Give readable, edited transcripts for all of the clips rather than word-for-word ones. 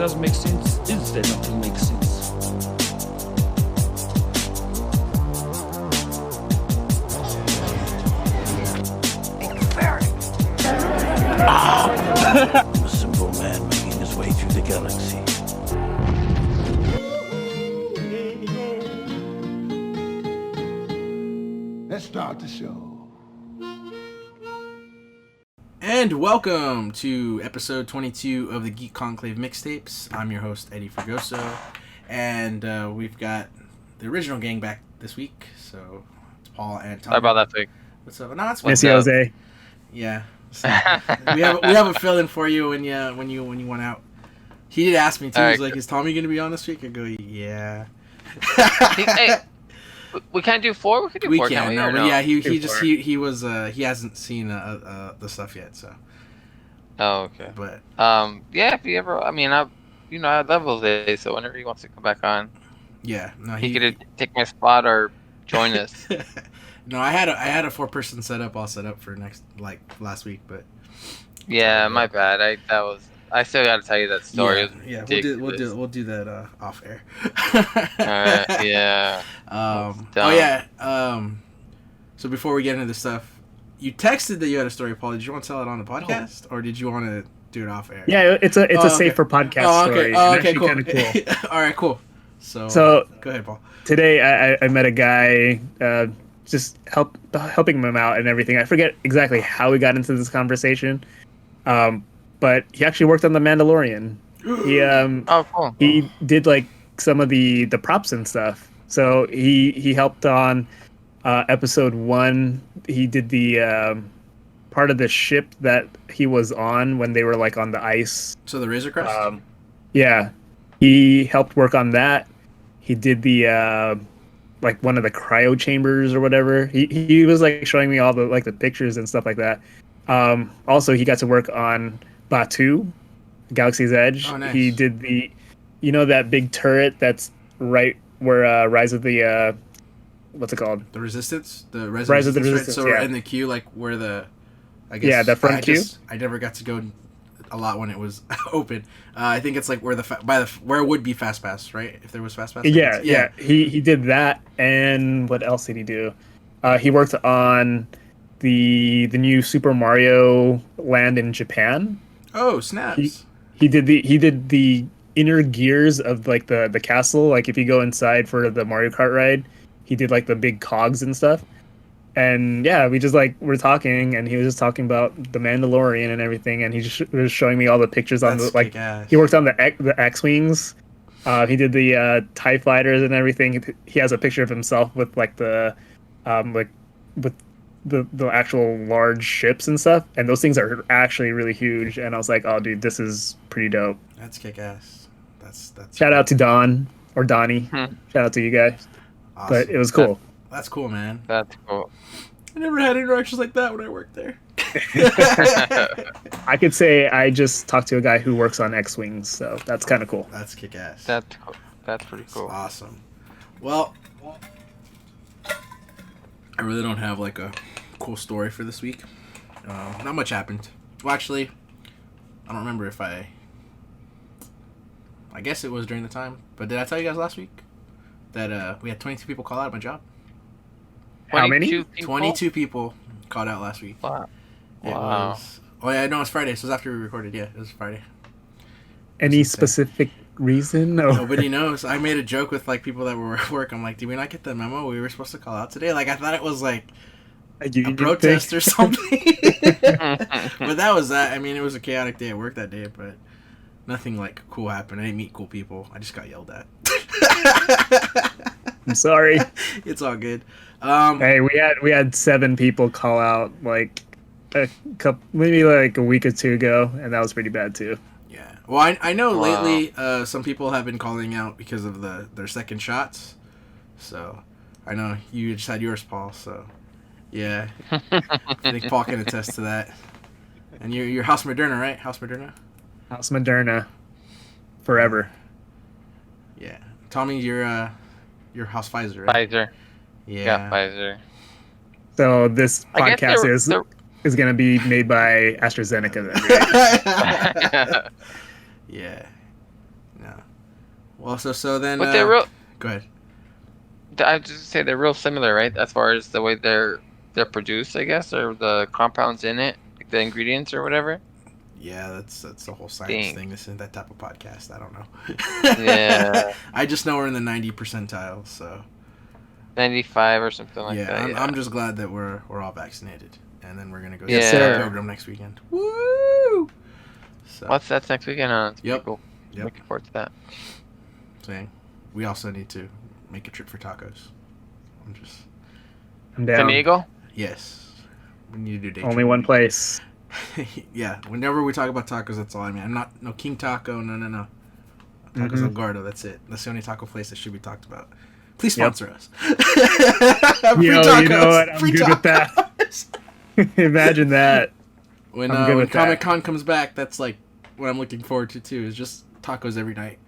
doesn't make sense is there nothing makes sense. I'm a simple man making his way through the galaxy. Let's start the show. And welcome to episode 22 of the Geek Conclave Mixtapes. I'm your host, Eddie Fregoso, and we've got the original gang back this week. So it's Paul and Tom. Sorry about that thing. What's up? No, it's Miss Jose. Yeah. So we have a fill-in for you when you went out. He did ask me too. He's like, "Is Tommy going to be on this week?" I go, "Yeah." Hey, we can't do 4. We can do 4. Can, can't we? no, Or but no? yeah, he was he hasn't seen the stuff yet, so. Oh, okay. But yeah, if you ever, I love Jose, so whenever he wants to come back on, yeah, no, he could take my spot or join us. No, I had a 4-person setup all set up for last week, but Yeah, my bad. I still got to tell you that story. Yeah, we'll do that off air. Yeah. So before we get into the stuff, you texted that you had a story, Paul. Did you want to tell it on the podcast, or did you want to do it off air? Yeah, it's a safer podcast story. Okay, cool. Kind of cool. All right, cool. So go ahead, Paul. Today I met a guy, just helping him out and everything. I forget exactly how we got into this conversation, but he actually worked on The Mandalorian. Cool. He did like some of the props and stuff. So he helped on episode 1. He did the part of the ship that he was on when they were like on the ice. So the Razor Crest. Yeah, he helped work on that. He did the like one of the cryo chambers or whatever. He was like showing me all the pictures and stuff like that. Also, he got to work on Batu, Galaxy's Edge. Oh, nice. He did that big turret that's right where Rise of the what's it called? The Resistance? Rise of the Resistance, Right? So we're yeah. in the queue, like where the... I guess, Yeah, the front queue? I never got to go a lot when it was open. I think it's like where where it would be Fast Pass, right? If there was Fast Pass. Yeah. He did that, and what else did he do? He worked on the new Super Mario Land in Japan. Oh, snaps. He did the inner gears of like the castle. Like if you go inside for the Mario Kart ride, he did like the big cogs and stuff. And yeah, we just we're talking, and he was just talking about the Mandalorian and everything, and he just was showing me all the pictures on he worked on the X-wings. He did the TIE fighters and everything. He has a picture of himself with like the with the actual large ships and stuff, and those things are actually really huge. And I was like, oh dude, this is pretty dope. That's kick-ass. That's Shout out to Don or Donnie. Shout out to you guys. awesome. But it was cool. That's cool, man. That's cool. I never had interactions like that when I worked there. I could say I just talked to a guy who works on X-wings, so that's kind of cool. That's kick-ass. That's cool. That's pretty cool. Awesome. Well, I really don't have like a cool story for this week. Not much happened. Well, actually, I don't remember if I guess it was during the time, but did I tell you guys last week that we had 22 people call out at my job? How many? 22 people called out last week. Wow. It was... Oh yeah, no, it's Friday, so it was after we recorded. Yeah, it was Friday. Any specific reason? Or... Nobody knows. I made a joke with like people that were at work. I'm like, did we not get the memo? We were supposed to call out today. Like I thought it was like a protest or something. But that was that. I mean, it was a chaotic day at work that day, but nothing like cool happened. I didn't meet cool people. I just got yelled at. I'm sorry. It's all good. Hey, we had 7 people call out like a couple, maybe like a week or 2 ago, and that was pretty bad too. Yeah. Well, I know lately some people have been calling out because of their second shots. So I know you just had yours, Paul. So yeah, I think Paul can attest to that. And you're House Moderna, right? House Moderna. House Moderna, forever. Yeah. Tommy, you're House Pfizer, right? Pfizer. Yeah. Pfizer. So this I guess podcast is going to be made by AstraZeneca then, right? Yeah. Well, so then. But they're real. Go ahead. I just say they're real similar, right? As far as the way they're produced, I guess, or the compounds in it, like the ingredients or whatever. Yeah, that's the whole science thing. This isn't that type of podcast. I don't know. Yeah. I just know we're in the 90 percentile, so. 95 or something like yeah, that. I'm just glad that we're all vaccinated, and then we're gonna go see the program next weekend. Woo! So. That's next weekend? Yep. Cool. Yep. Looking forward to that. Saying, we also need to make a trip for tacos. I'm down. San Diego? Yes. We need to do day Only trip. one place. Yeah. Whenever we talk about tacos, that's all I mean. I'm not no King Taco. No. Tacos El Gordo. That's it. That's the only taco place that should be talked about. Please sponsor us. Free tacos. You know what? I'm Free good with that. Imagine that. When with Comic Con comes back, that's like what I'm looking forward to too. Is just tacos every night.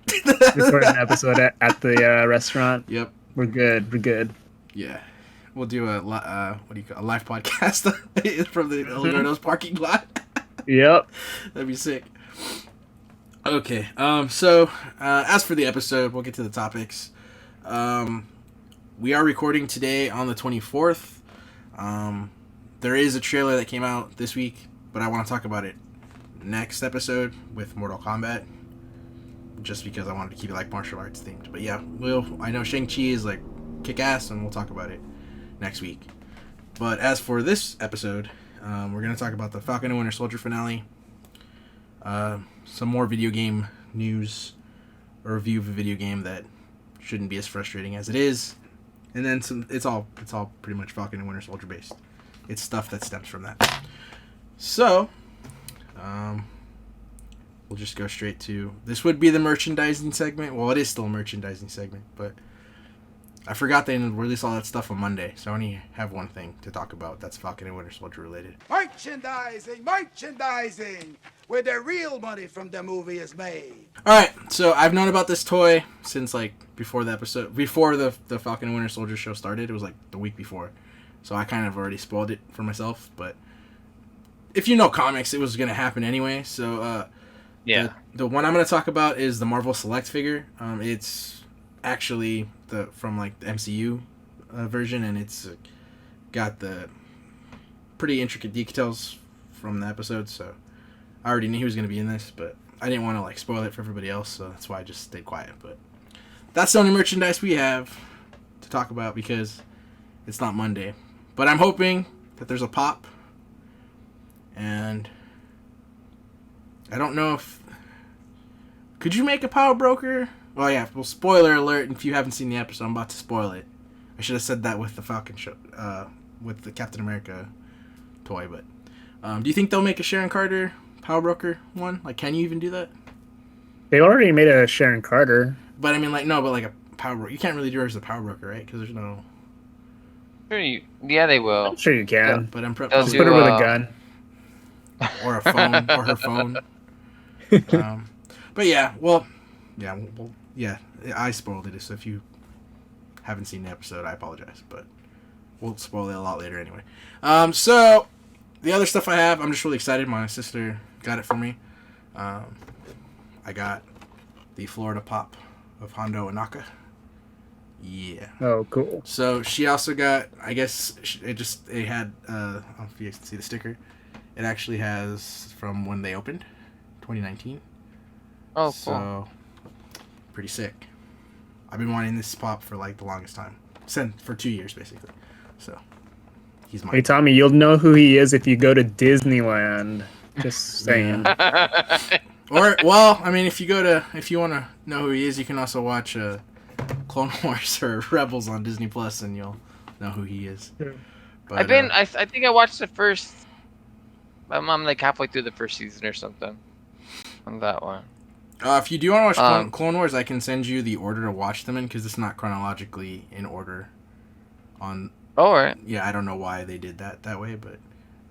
Record an episode at the restaurant. Yep. We're good. Yeah. We'll do a live podcast from the El Gordo's parking lot. Yep. That'd be sick. Okay. So as for the episode, we'll get to the topics. We are recording today on the 24th. There is a trailer that came out this week, but I want to talk about it next episode with Mortal Kombat, just because I wanted to keep it like martial arts themed. But yeah, I know Shang-Chi is like kick ass, and we'll talk about it next week. But as for this episode, we're going to talk about the Falcon and Winter Soldier finale, some more video game news, a review of a video game that shouldn't be as frustrating as it is, and then some. It's all pretty much Falcon and Winter Soldier based. It's stuff that stems from that. So, we'll just go straight to this. Would be the merchandising segment. Well, it is still a merchandising segment, but I forgot they released all that stuff on Monday, so I only have one thing to talk about that's Falcon and Winter Soldier related. Merchandising, where the real money from the movie is made. Alright, so I've known about this toy since like before the Falcon and Winter Soldier show started. It was like the week before. So I kind of already spoiled it for myself, but if you know comics, it was going to happen anyway. So yeah. The one I'm going to talk about is the Marvel Select figure. It's actually from like the MCU version, and it's got the pretty intricate details from the episode, so I already knew he was going to be in this, but I didn't want to like spoil it for everybody else, so that's why I just stayed quiet. But that's the only merchandise we have to talk about because it's not Monday. But I'm hoping that there's a pop, and I don't know if... Could you make a power broker? Well, yeah, well, spoiler alert, if you haven't seen the episode, I'm about to spoil it. I should have said that with the Falcon show, with the Captain America toy, but... do you think they'll make a Sharon Carter power broker one? Like, can you even do that? They already made a Sharon Carter. But, I mean, like, no, but like a power broker. You can't really do her as a power broker, right? Because there's no... Yeah, they will. I'm sure you can. Yeah, but I'm Just probably... put her with a gun. Or a phone, or her phone. But yeah, yeah, I spoiled it, so if you haven't seen the episode, I apologize, but we'll spoil it a lot later anyway. So, the other stuff I have, I'm just really excited. My sister got it for me. I got the Florida Pop of Hondo Inaka. Yeah. Oh, cool. So, she also got, I guess, it had, I don't know if you guys can see the sticker. It actually has from when they opened, 2019. Oh, cool. So, pretty sick. I've been wanting this pop for like the longest time. For 2 years, basically. So, he's mine. Hey, Tommy, you'll know who he is if you go to Disneyland. Just saying. Or, well, I mean, if you want to know who he is, you can also watch Clone Wars or Rebels on Disney Plus, and you'll know who he is. But, I think I watched the first... I'm like halfway through the first season or something on that one. If you do want to watch Clone Wars, I can send you the order to watch them in, because it's not chronologically in order. Oh, alright. Yeah, I don't know why they did that way, but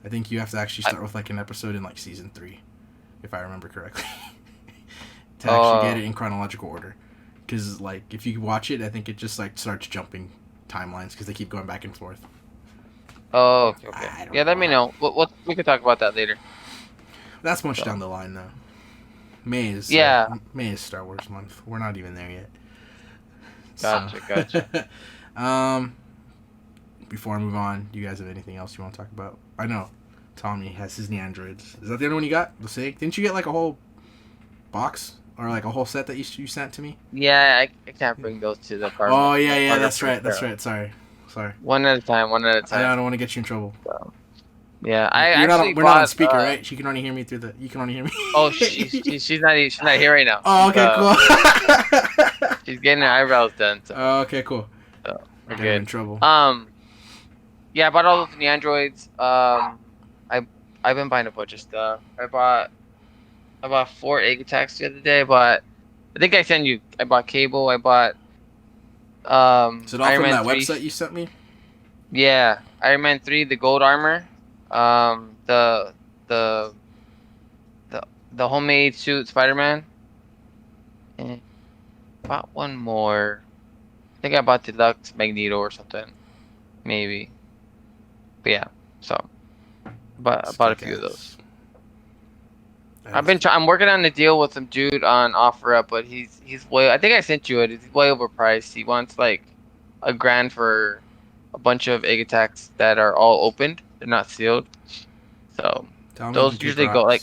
I think you have to actually start with like an episode in like season 3, if I remember correctly, to actually get it in chronological order. Because like if you watch it, I think it just like starts jumping timelines because they keep going back and forth. Oh, okay. Yeah, let me know. We can talk about that later. That's much down the line, though. May is Star Wars month. We're not even there yet. Gotcha. Before I move on, do you guys have anything else you want to talk about? I know Tommy has his Neandroids. Is that the only one you got? The SIG? Didn't you get like a whole box or like a whole set that you sent to me? Yeah, I can't bring those to the apartment. Oh yeah, that's right. Sorry. One at a time. I don't want to get you in trouble. So, yeah, we're not on speaker, right? She can only hear me through the. You can only hear me. Oh, she's not here right now. Oh, okay, cool. She's getting her eyebrows done. So. Okay, cool. So we're good. good. In trouble. Yeah, I bought all of the Androids. I've been buying a bunch of stuff. I bought 4 egg attacks the other day. I think I sent you. I bought cable. I bought. Is it all Iron from Man that 3. website you sent me? Yeah, Iron Man 3, the gold armor. The homemade suit, Spider-Man. And bought one more. I think I bought Deluxe Magneto or something, maybe. But yeah, so I bought a few of those. I'm working on a deal with some dude on OfferUp, but he's way. I think I sent you it. He's way overpriced. He wants like $1,000 for a bunch of egg attacks that are all opened. They're not sealed. So those usually go like.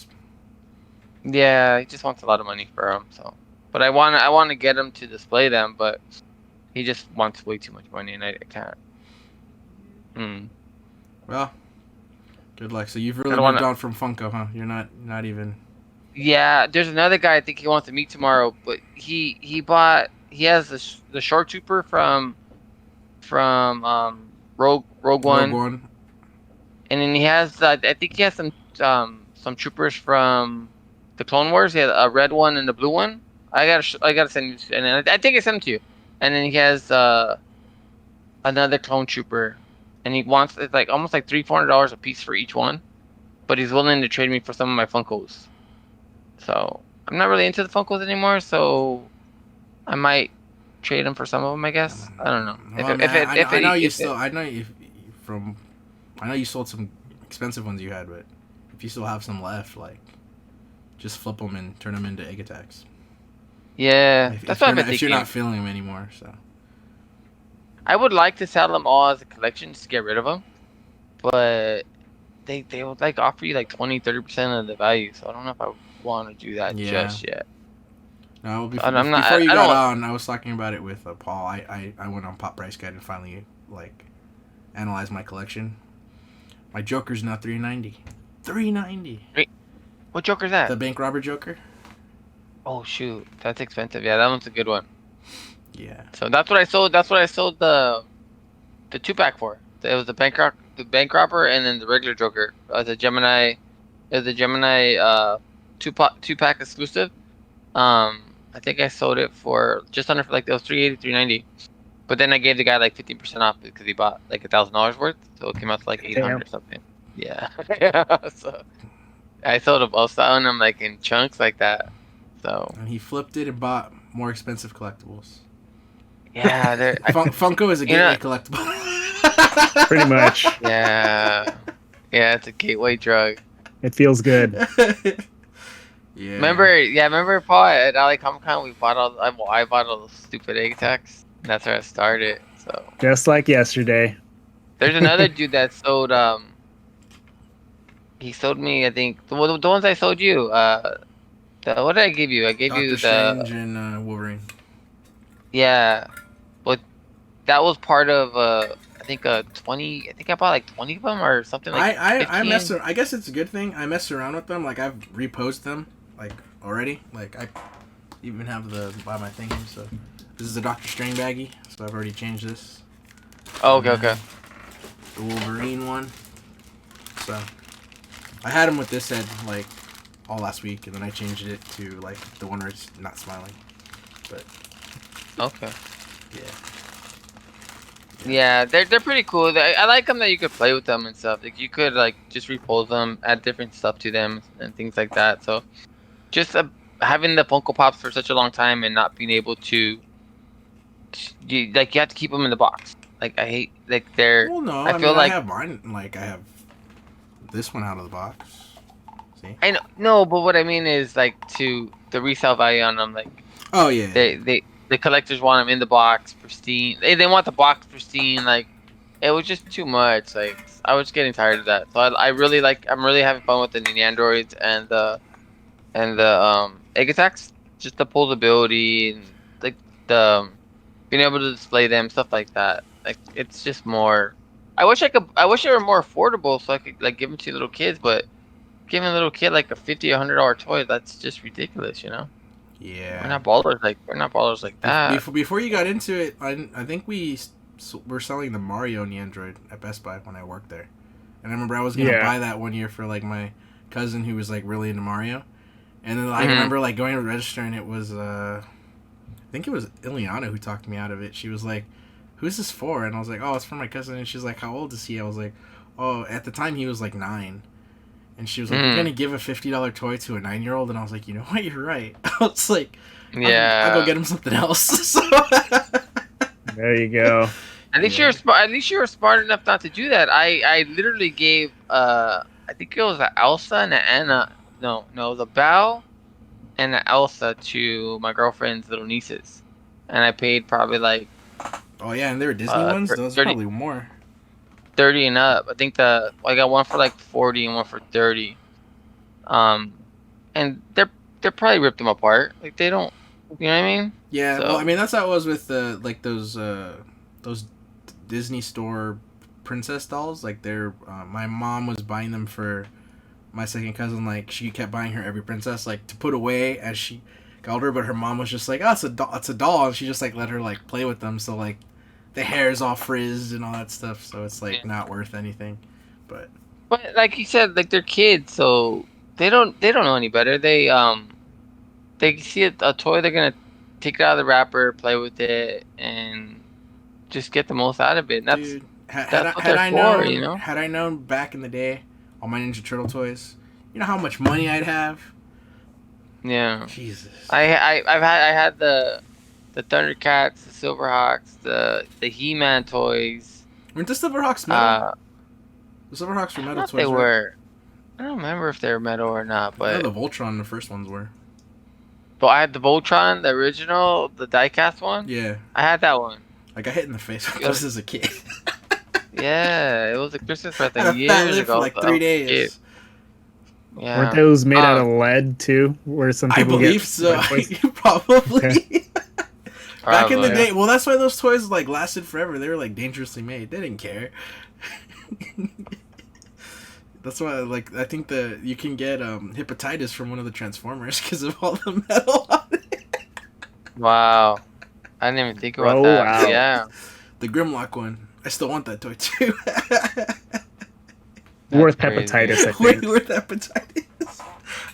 Yeah, he just wants a lot of money for them. So, but I want to get him to display them, but he just wants way too much money, and I can't. Well, good luck. So you've really moved on from Funko, huh? You're not even. Yeah, there's another guy I think he wants to meet tomorrow, but he has the Short Trooper from Rogue One, and then he has I think he has some troopers from the Clone Wars. He has a red one and a blue one. I gotta send you, and then I think I sent them to you. And then he has another clone trooper, and he wants it's like almost like $300-$400 a piece for each one, but he's willing to trade me for some of my Funkos. So I'm not really into the Funkos anymore, so I might trade him for some of them. I guess I don't know. I know you sold some expensive ones you had, but if you still have some left, like just flip them and turn them into egg attacks. Yeah, that's what I've been thinking. If you're not feeling them anymore, so. I would like to sell them all as a collection just to get rid of them, but they would like offer you like 20-30% of the value, so I don't know if I want to do that just yet. No, before you got on, I was talking about it with Paul. I went on Pop Price Guide and finally like analyzed my collection. My Joker's now $390. $390. Wait, what Joker's that? The bank robber Joker. Oh shoot, that's expensive. Yeah, that one's a good one. Yeah. So that's what I sold. That's what I sold the 2-pack for. It was the bank robber, and then the regular Joker. The Gemini. It was the Gemini 2-pack exclusive. I think I sold it for just under like it was $380, $390. But then I gave the guy like 15% off because he bought like $1,000 worth, so it came out to like $800 or something. Yeah. So I sold both selling them like in chunks like that. So. And he flipped it and bought more expensive collectibles. Yeah, Funko is a gateway collectible. Pretty much. Yeah, it's a gateway drug. It feels good. Yeah. Remember Paul at LA Comic Con? I bought all those stupid egg attacks. That's where I started. So. Just like yesterday. There's another dude that sold. He sold me. I think the ones I sold you. What did I give you? I gave you the Doctor Strange and Wolverine. Yeah, but that was part of I think 20. I think I bought like 20 of them or something like. I guess it's a good thing. I messed around with them. Like I've reposed them like already. Like I even have the buy my thing. So this is a Doctor Strange baggie. So I've already changed this. Oh, okay. The Wolverine one. So I had him with this head like all last week, and then I changed it to like the one where it's not smiling. But. Okay. Yeah, they're pretty cool. I like them that you could play with them and stuff. Like you could like just repose them, add different stuff to them and things like that. So just having the Funko Pops for such a long time and not being able to, you have to keep them in the box. Like I hate like they're. Well, no, I feel like I have mine. Like I have this one out of the box. See? I know, but what I mean is like to the resale value on them. Like oh yeah, they're the collectors want them in the box pristine. They want the box pristine. Like, it was just too much. Like, I was getting tired of that. So I'm really having fun with the mini androids and the egg attacks. Just the pullability and like the being able to display them, stuff like that. Like, it's just more. I wish they were more affordable so I could like give them to little kids, but giving a little kid like a $50 or $100 toy, that's just ridiculous, you know? Yeah. We're not ballers like that. Before you got into it, I think we were selling the Mario Android at Best Buy when I worked there, and I remember I was gonna buy that one year for like my cousin who was like really into Mario, and then I remember like going to the register and it was I think it was Ileana who talked me out of it. She was like, "Who's this for?" And I was like, "Oh, it's for my cousin." And she's like, "How old is he?" I was like, "Oh, at the time he was like 9." And she was like, "You're gonna give a $50 toy to a 9-year-old?" And I was like, "You know what? You're right." I was like, I'll go get him something else." So there you go. At least you were smart enough not to do that. I literally gave I think it was an Elsa and an Anna. No, the Belle and an Elsa to my girlfriend's little nieces, and I paid probably like. Oh yeah, and they were Disney ones. Those are probably more. 30 and up. I think I got one for like 40 and one for 30. And they're probably ripped them apart. Like they don't, you know what I mean? Yeah. So. Well, I mean that's how it was with like those Disney Store princess dolls. Like they're my mom was buying them for my second cousin. Like she kept buying her every princess like to put away as she got older. But her mom was just like, "Oh, it's a doll," and she just like let her like play with them. So like. The hair is all frizzed and all that stuff, so it's like not worth anything. But like you said, like they're kids, so they don't know any better. They see a toy, they're gonna take it out of the wrapper, play with it, and just get the most out of it. And dude, that's what had they're I for, known, you know. Had I known back in the day, all my Ninja Turtle toys, you know how much money I'd have. Yeah. Jesus. I had the Thundercats, the Silverhawks, the He-Man toys. Weren't the Silverhawks metal? The Silverhawks were metal toys. They were. I don't remember if they were metal or not, but I know the Voltron, the first ones were. But I had the Voltron, the original, the diecast one. Yeah. I had that one. I got hit in the face with this as a kid. Yeah, it was a Christmas present I had a fat lip for like 3 days. Yeah. Weren't those made out of lead too? Where some people I believe so. Probably. Okay. Back in the day, well, that's why those toys like lasted forever. They were like dangerously made. They didn't care. That's why, like, I think you can get hepatitis from one of the Transformers because of all the metal on it. Wow, I didn't even think about that. Wow. Yeah, the Grimlock one. I still want that toy too. Worth hepatitis, I think. Worth hepatitis.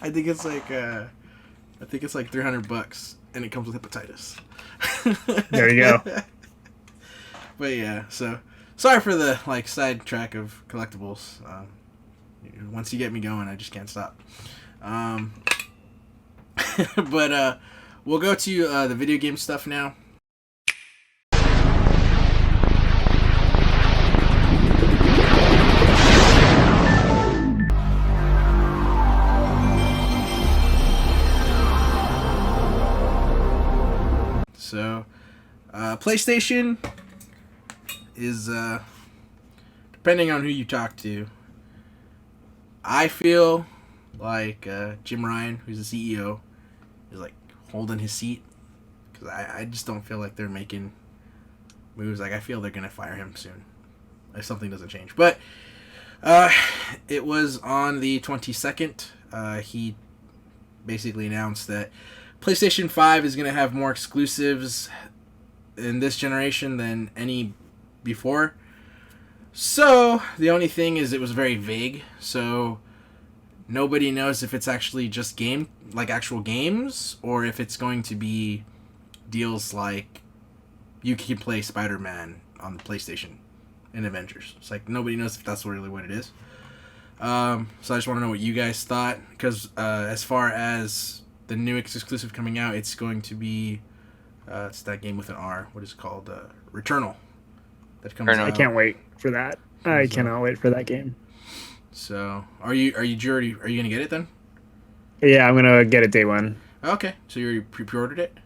I think it's like $300, and it comes with hepatitis. There you go. But yeah, so sorry for the like sidetrack of collectibles. Once you get me going, I just can't stop. But we'll go to the video game stuff now. So, PlayStation is, depending on who you talk to, I feel like Jim Ryan, who's the CEO, is like holding his seat. Because I just don't feel like they're making moves. Like, I feel they're going to fire him soon if something doesn't change. But it was on the 22nd. He basically announced that PlayStation 5 is going to have more exclusives in this generation than any before. So, the only thing is it was very vague. So, nobody knows if it's actually just actual games, or if it's going to be deals like you can play Spider-Man on the PlayStation in Avengers. It's like nobody knows if that's really what it is. So, I just want to know what you guys thought. Because as far as the new exclusive coming out, it's going to be it's that game with an R. What is it called? Returnal. That comes out. I can't wait for that. I cannot wait for that game. So, are you gonna get it then? Yeah, I'm gonna get it day one. Okay, so you pre-ordered it?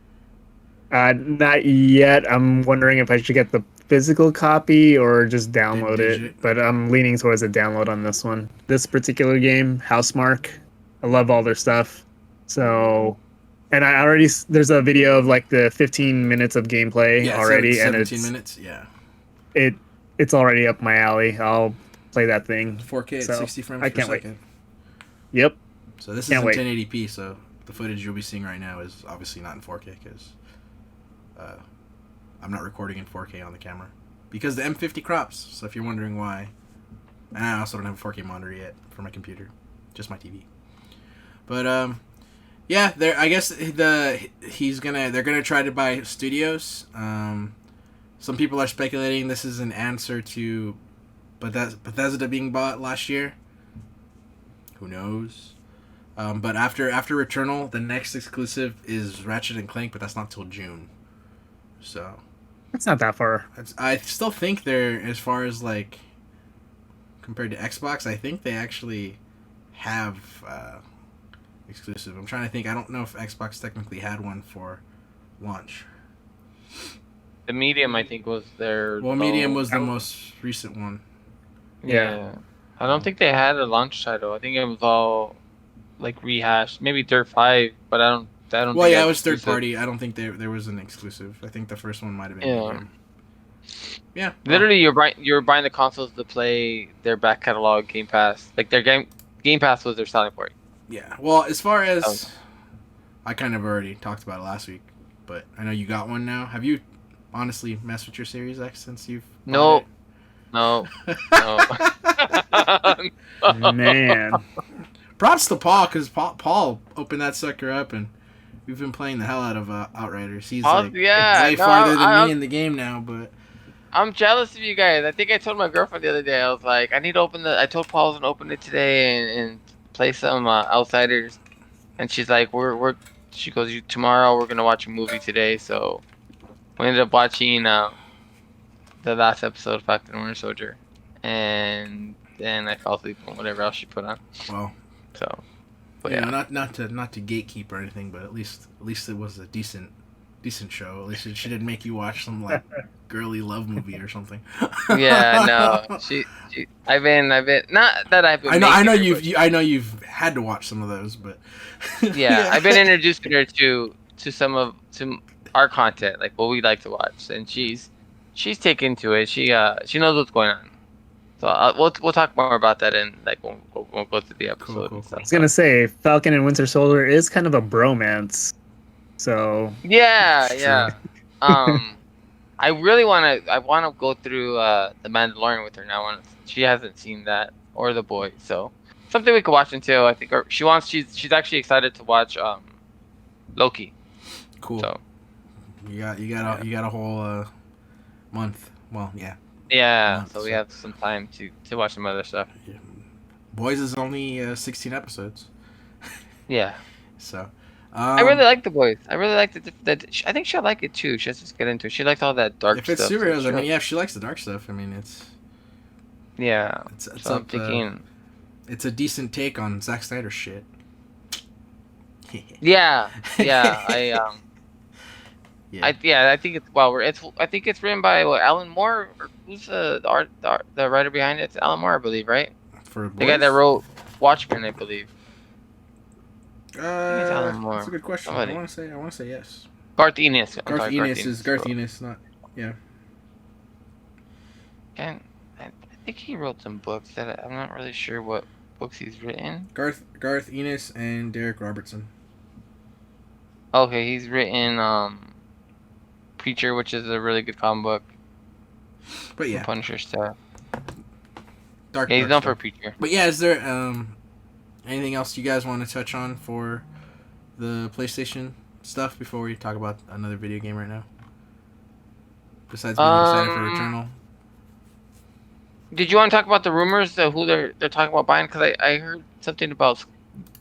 Not yet. I'm wondering if I should get the physical copy or just download it. But I'm leaning towards a download on this one. This particular game, Housemark, I love all their stuff. So, and I already there's a video of like the 15 minutes of gameplay already, 17 and minutes. Yeah, it's already up my alley. I'll play that thing. 4K at 60 frames I per can't second. wait. Yep. So this is in 1080p. So the footage you'll be seeing right now is obviously not in 4K because I'm not recording in 4K on the camera because the M50 crops. So if you're wondering why, and I also don't have a 4K monitor yet for my computer, just my TV. But yeah, I guess they're gonna try to buy studios. Some people are speculating this is an answer to Bethesda being bought last year. Who knows? But after Returnal, the next exclusive is Ratchet and Clank, but that's not till June. So it's not that far. I still think they're, as far as like compared to Xbox, I think they actually have exclusive. I'm trying to think. I don't know if Xbox technically had one for launch. The Medium, I think, was their. Well, Medium was the most recent one. Yeah. I don't think they had a launch title. I think it was all like rehashed. Maybe Dirt 5, but I don't. Well, yeah, it was third party. I don't think there was an exclusive. I think the first one might have been. Yeah. Yeah. Literally, you're buying the consoles to play their back catalog Game Pass. Like their Game Pass was their selling point. Yeah. Well, as far as I kind of already talked about it last week, but I know you got one now. Have you honestly messed with your Series X since you've? No. Man. Props to Paul, because Paul opened that sucker up, and we've been playing the hell out of Outriders. He's way farther than me in the game now, but I'm jealous of you guys. I think I told my girlfriend the other day, I was like, I need to open I told Paul I was going to open it today and play some Outsiders. And she's like, she goes, tomorrow we're going to watch a movie today. So we ended up watching the last episode of Falcon and Winter Soldier. And then I fell asleep on whatever else she put on. Well. So, but yeah, not to gatekeep or anything, but at least it was a decent show. At least she didn't make you watch some like girly love movie or something. Yeah, no, I've been not that I've been. I know you've had to watch some of those, but yeah, I've been introducing her to our content, like what we like to watch, and she's taken to it. She knows what's going on. So we'll talk more about that in like we'll go through the episode. Cool. I was gonna say Falcon and Winter Soldier is kind of a bromance. So yeah. I really want to go through The Mandalorian with her now. She hasn't seen that or The Boy, so something we could watch until I think she's actually excited to watch Loki. Cool. So you got a whole month. Well, yeah. Yeah, so we have some time to watch some other stuff. Yeah. Boys is only 16 episodes. Yeah. So. I really like The Boys. I really like I think she'll like it too. She'll just get into it. She likes all that dark stuff. If it's superheroes, I mean, yeah, if she likes the dark stuff, I mean, it's. Yeah. It's so I'm thinking. It's a decent take on Zack Snyder's shit. Yeah. I think it's I think it's written by Alan Moore. Or who's the writer behind it? It's Alan Moore, I believe, right? For the guy that wrote Watchmen, I believe. That's a good question. I want to say yes. Garth Ennis. Garth Ennis, not yeah. And I think he wrote some books that I'm not really sure what books he's written. Garth Ennis and Derek Robertson. Okay, he's written Preacher, which is a really good comic book. But yeah, Punisher stuff. He's known for Preacher. But yeah, is there anything else you guys want to touch on for the PlayStation stuff before we talk about another video game right now? Besides being excited for Returnal. Did you want to talk about the rumors of who they're talking about buying? Because I heard something about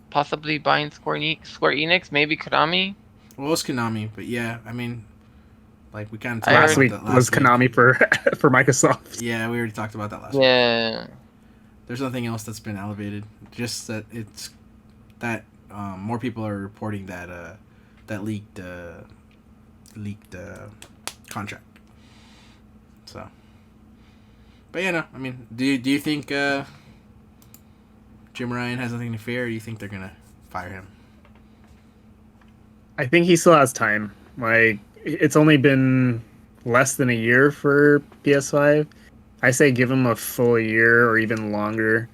possibly buying Square Enix, maybe Konami. Well, it was Konami, but yeah, I mean, like we kind of talked last week was Konami for Microsoft. Yeah, we already talked about that last week. Yeah. There's nothing else that's been elevated. Just that it's that more people are reporting that that leaked leaked contract. So, but yeah, no, I mean, do you think Jim Ryan has nothing to fear, or do you think they're gonna fire him? I think he still has time. Like, it's only been less than a year for PS5. I say give him a full year or even longer,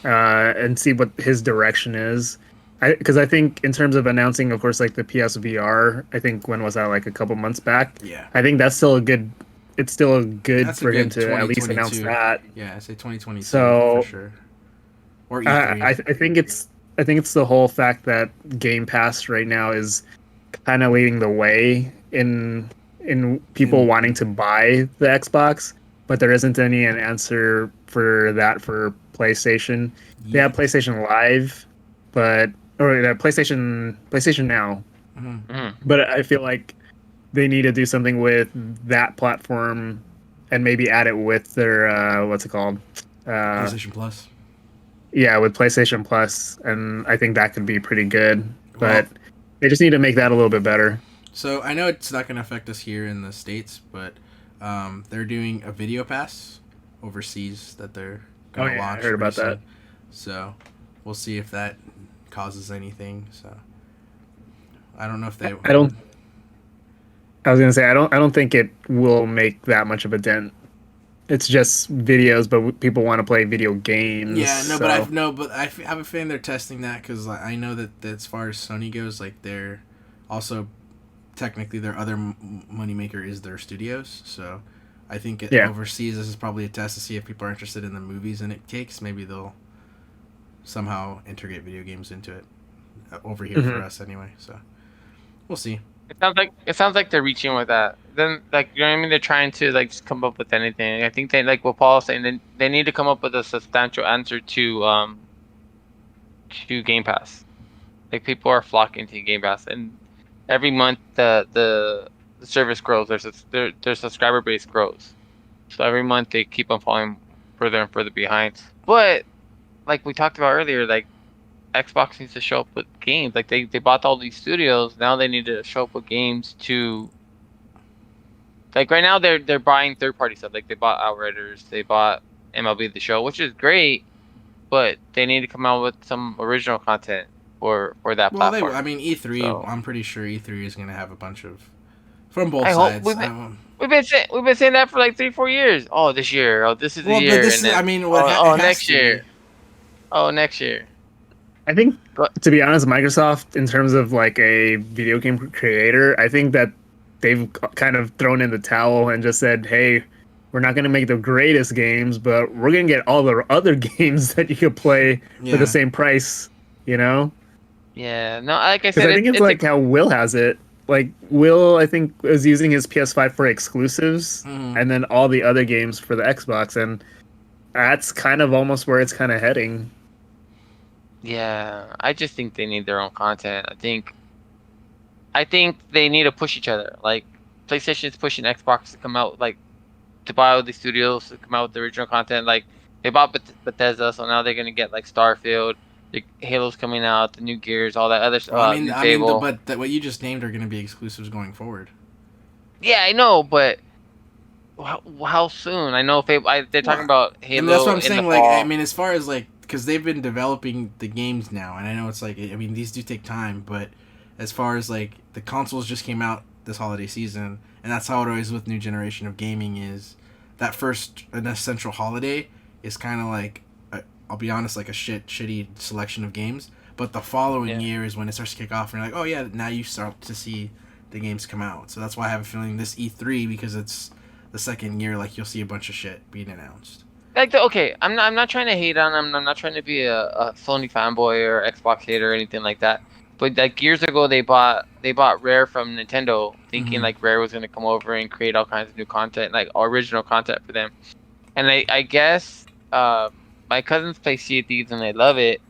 and see what his direction is. Because I think in terms of announcing, of course, like the PSVR, I think when was that, like a couple months back? Yeah. I think that's still a good. It's still good That's for a good him to at least announce 2022. that. Yeah, I say 2022 So for sure. Or E3. I think it's the whole fact that Game Pass right now is kind of leading the way in people wanting to buy the Xbox, but there isn't an answer for that for PlayStation. They have PlayStation Live, or PlayStation Now. But I feel like they need to do something with that platform and maybe add it with their what's it called? PlayStation Plus. Yeah, with PlayStation Plus, and I think that could be pretty good. But Well, they just need to make that a little bit better. So I know it's not going to affect us here in the States, but they're doing a video pass overseas that they're going to launch. I heard about pretty that. soon. So we'll see if that causes anything. So I don't know if they. I was gonna say I don't think it will make that much of a dent. It's just videos, but people want to play video games. Yeah, no, so. but I have a feeling they're testing that because I know that as far as Sony goes, like they're also technically their other moneymaker is their studios. So I think overseas this is probably a test to see if people are interested in the movies and it takes. Maybe they'll somehow integrate video games into it over here for us anyway. So we'll see. It sounds like they're reaching with that. Then, like, you know what I mean? They're trying to like just come up with anything. I think they, like what Paul's saying, they need to come up with a substantial answer to Game Pass. Like, people are flocking to Game Pass, and every month the service grows. Their subscriber base grows. So every month they keep on falling further and further behind. But like we talked about earlier, like Xbox needs to show up with games. Like they bought all these studios. Now they need to show up with games to. Like right now they're buying third party stuff. Like they bought Outriders, they bought MLB The Show, which is great, but they need to come out with some original content for that platform. I mean E3. So, I'm pretty sure E3 is gonna have a bunch of from both I sides. Hope we've been saying that for like 3-4 years. Oh, this year. Oh, this is the year. But this then, I mean, next year. Oh, next year. I think, to be honest, Microsoft, in terms of like a video game creator, I think that they've kind of thrown in the towel and just said, hey, we're not going to make the greatest games, but we're going to get all the other games that you could play for the same price, you know? Yeah, no, like I said, I think it's like how Will has it. Like, Will, I think, is using his PS5 for exclusives, and then all the other games for the Xbox, and that's kind of almost where it's kind of heading. Yeah, I just think they need their own content. I think they need to push each other. Like, PlayStation is pushing Xbox to come out, like, to buy all these studios to come out with the original content. Like, they bought Bethesda, so now they're gonna get like Starfield, the Halo's coming out, the new Gears, all that other stuff. But what you just named are gonna be exclusives going forward. Yeah, I know, but how soon? I know they're talking about Halo. And that's what I'm saying. Like, fall. I mean, as far as like, because they've been developing the games now, and I know it's like, I mean, these do take time, but as far as like the consoles just came out this holiday season, and that's how it always with new generation of gaming is that first an essential holiday is kind of like, I'll be honest, like a shitty selection of games, but the following year is when it starts to kick off, and you're like, oh yeah, now you start to see the games come out. So that's why I have a feeling this E3, because it's the second year, like you'll see a bunch of shit being announced. Like, I'm not trying to hate on them. I'm not trying to be a Sony fanboy or Xbox hater or anything like that. But like years ago, they bought Rare from Nintendo, thinking like Rare was gonna come over and create all kinds of new content, like original content for them. And I guess my cousins play Sea of Thieves and they love it.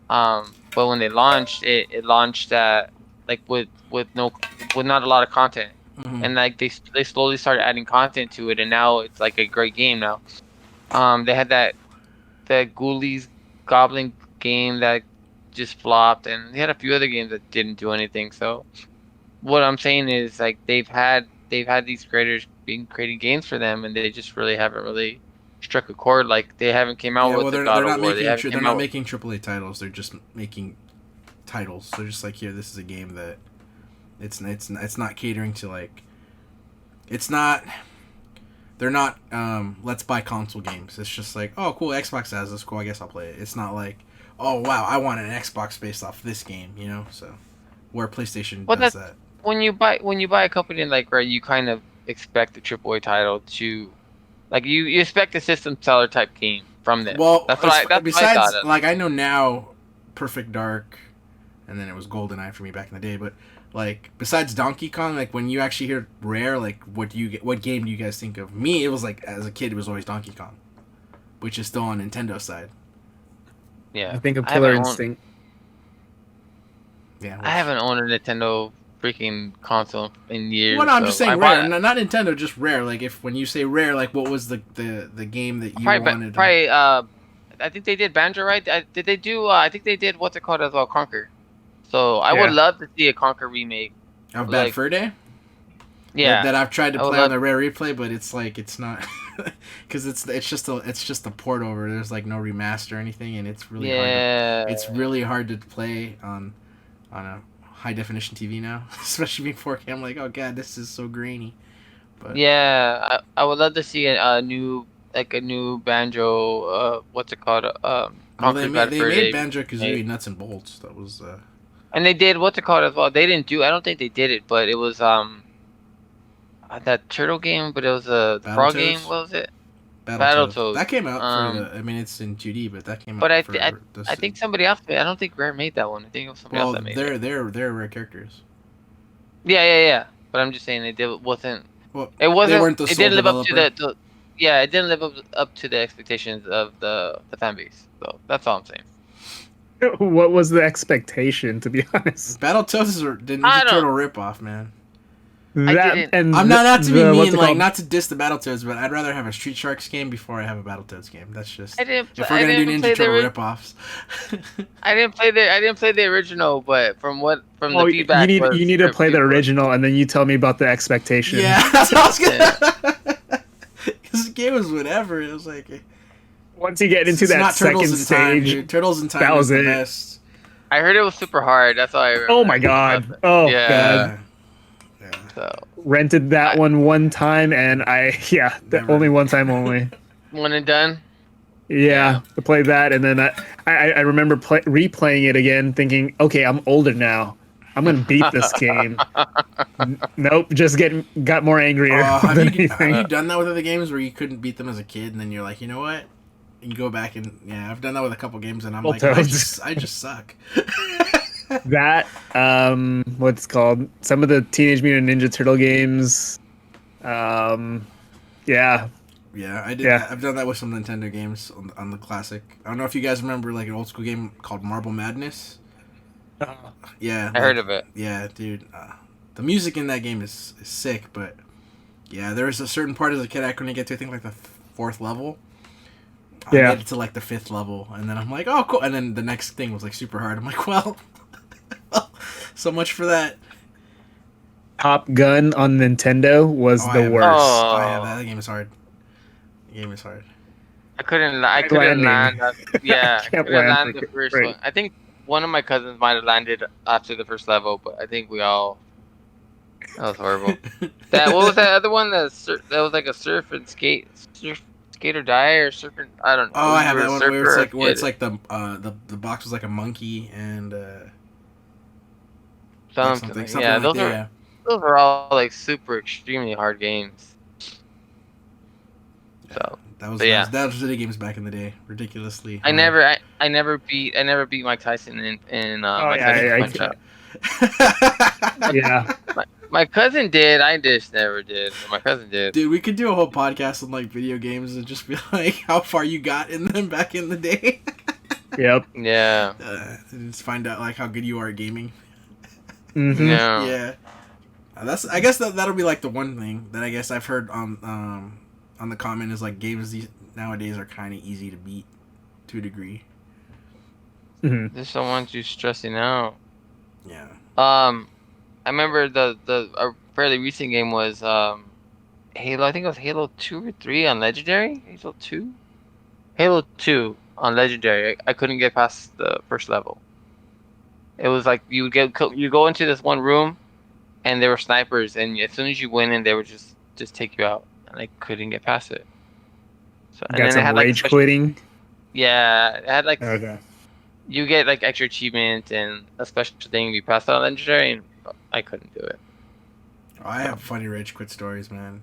But when they launched it launched like with not a lot of content, and like they slowly started adding content to it, and now it's like a great game now. They had that Ghoulies Goblin game that just flopped, and they had a few other games that didn't do anything. So what I'm saying is like they've had these creators being creating games for them, and they just really haven't really struck a chord. Like they haven't came out Yeah, with well, the they're God they're of not War. They making haven't they're came not out. making AAA titles. They're just making titles. They're just like, here, this is a game that it's not catering to like, it's not. They're not let's buy console games. It's just like, oh cool, Xbox has this, cool, I guess I'll play it. It's not like, oh wow, I want an Xbox based off this game, you know? So where PlayStation Well, does that's that. when you buy a company like Rare, you kind of expect the AAA title to like you expect a system seller type game from them. Well, That's what I besides, thought of. like, I know now Perfect Dark, and then it was GoldenEye for me back in the day, but like besides Donkey Kong, like when you actually hear Rare, like what game do you guys think of? Me, it was like as a kid, it was always Donkey Kong, which is still on Nintendo side. Yeah, I think of I Killer haven't owned, Instinct. Yeah, I haven't owned a Nintendo freaking console in years. Well, no, I'm so just saying I Rare, bought not Nintendo, just Rare. Like if when you say Rare, like what was the game that you wanted? probably I think they did Banjo, right? Did they do? I think they did what's it called as well, Conquer. So I would Yeah. love to see a Conquer remake. Of Bad like- Fur Day? Yeah, That I've tried to I would play on love- the Rare Replay, but it's like it's not because it's just a port over. There's like no remaster or anything, and it's really hard. yeah. It's really hard to play on a high definition TV now, especially being 4K. I'm like, oh god, this is so grainy. But Yeah, I would love to see a new Banjo. What's it called? well, Conquer Bad Fur Day. Banjo Kazooie Nuts and Bolts. That was And they did what's it called as well. They didn't do. I don't think they did it, but it was that turtle game, but it was a frog game. Battletoads? What was it? Battletoads. Battletoads. That came out for the. I mean, it's in 2D, but that came out. But I for I think somebody else made. I don't think Rare made that one. I think it was somebody else Well, that made it. they're rare characters. Yeah. But I'm just saying it wasn't. Well, It wasn't. they weren't the It sole didn't live up to developer. yeah, it didn't live up to the expectations of the fan base. So that's all I'm saying. What was the expectation, to be honest? Battletoads is the Ninja I don't- Turtle ripoff, man. didn't- And I'm not to be what's mean, it like called? not to diss the Battletoads, but I'd rather have a Street Sharks game before I have a Battletoads game. That's just I didn't. if I we're gonna do didn't play Ninja Turtle the. ripoffs. I didn't play the original, but from the You feedback, need was- you need to for play the people- original, and then you tell me about the expectation. Yeah, that's what I was gonna. Because the game was whatever. It was like Once you get into it's that not second Turtles in Time, stage, dude. Turtles in Time that is was the it. best. I heard it was super hard. That's all I remember. oh my god! Oh Yeah. god! Yeah. So Rented that one time, and Never. only one time only. one and done. Yeah, to play that, and then I remember replaying it again, thinking, okay, I'm older now. I'm gonna beat this game. Nope, just got more angrier Have than you anything. done that with other games where you couldn't beat them as a kid, and then you're like, you know what? And you go back and I've done that with a couple games, and I'm like, Battletoads. I just suck. That what's it called? Some of the Teenage Mutant Ninja Turtle games. Yeah, Yeah, I did. Yeah. I've done that with some Nintendo games on the classic. I don't know if you guys remember like an old school game called Marble Madness. Yeah, I heard of it. Yeah, dude. The music in that game is sick, but yeah, there was a certain part as a kid I couldn't get to. I think like the fourth level. I Yeah. made it to like the fifth level, and then I'm like, oh, cool. And then the next thing was like super hard. I'm like, well, so much for that. Top Gun on Nintendo was Oh, I the have- worst. Oh. Oh yeah, that game is hard. The game is hard. I couldn't land. Landing. Yeah, I Can't couldn't land land the like it. first Right. one. I think one of my cousins might have landed after the first level, but I think we all. That was horrible. What was that other one? That was like a surf or die or surf. I don't know. Oh, I have You that were a one where it's surfer like or where it's kid. like the box was like a monkey and something. something like those that, are yeah. those are all like super extremely hard games. So That was But yeah. that was video games back in the day, ridiculously. I hard. never beat Mike Tyson in Oh, my yeah, cousin's I punch can't- out. Yeah, My cousin did. I just never did. But my cousin did. Dude, we could do a whole podcast on like video games and just be like how far you got in them back in the day. yep. Yeah. And just find out like how good you are at gaming. Hmm. Yeah. Yeah. I guess that'll be like the one thing that I guess I've heard on the comment is like games nowadays are kind of easy to beat to a degree. Hmm. There's someone who's stressing out. Yeah. I I remember the a fairly recent game was Halo. I think it was Halo 2 or 3 on Legendary. Halo 2. Halo 2 on Legendary. I couldn't get past the first level. It was like you go into this one room, and there were snipers, and as soon as you went in, they would just take you out, and I couldn't get past it. So and Got then it some had like rage quitting. yeah, it had like Okay. you get like extra achievement and a special thing if you pass out on Legendary, and I couldn't do it. Oh, I have funny rage quit stories, man.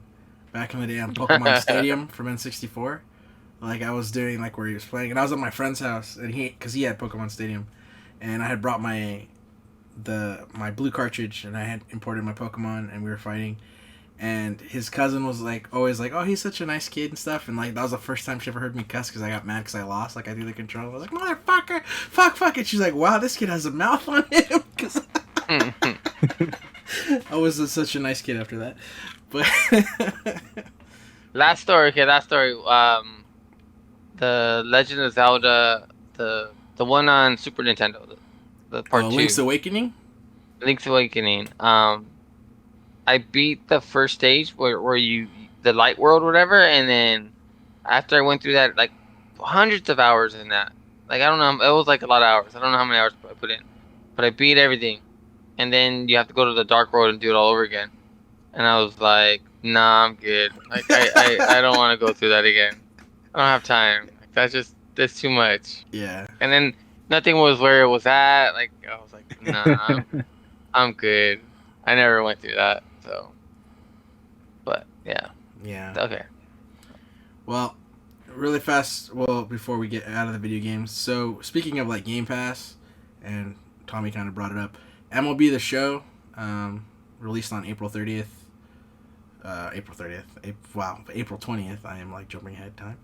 Back in the day on Pokemon Stadium from N64, like I was doing like where he was playing, and I was at my friend's house, and because he had Pokemon Stadium, and I had brought my blue cartridge, and I had imported my Pokemon, and we were fighting, and his cousin was like always like, oh, he's such a nice kid and stuff, and like that was the first time she ever heard me cuss because I got mad because I lost, like I threw the controller. I was like, motherfucker, fuck, and she's like, wow, this kid has a mouth on him, because I was such a nice kid after that. But Last story. The Legend of Zelda, the one on Super Nintendo, the part 2. Link's Awakening. Link's Awakening. I beat the first stage where you the light world or whatever, and then after I went through that, like hundreds of hours in that. Like I don't know, it was like a lot of hours. I don't know how many hours I put in, but I beat everything, and then you have to go to the dark world and do it all over again. And I was like, nah, I'm good. Like I don't want to go through that again. I don't have time. Like, that's too much. Yeah. And then nothing was where it was at. Like I was like, nah, I'm good. I never went through that. So, but yeah. Yeah. Okay. Well, really fast. Well, before we get out of the video games. So speaking of like Game Pass, and Tommy kind of brought it up. MLB The Show, released on April 30th. April 20th. I am like jumping ahead time.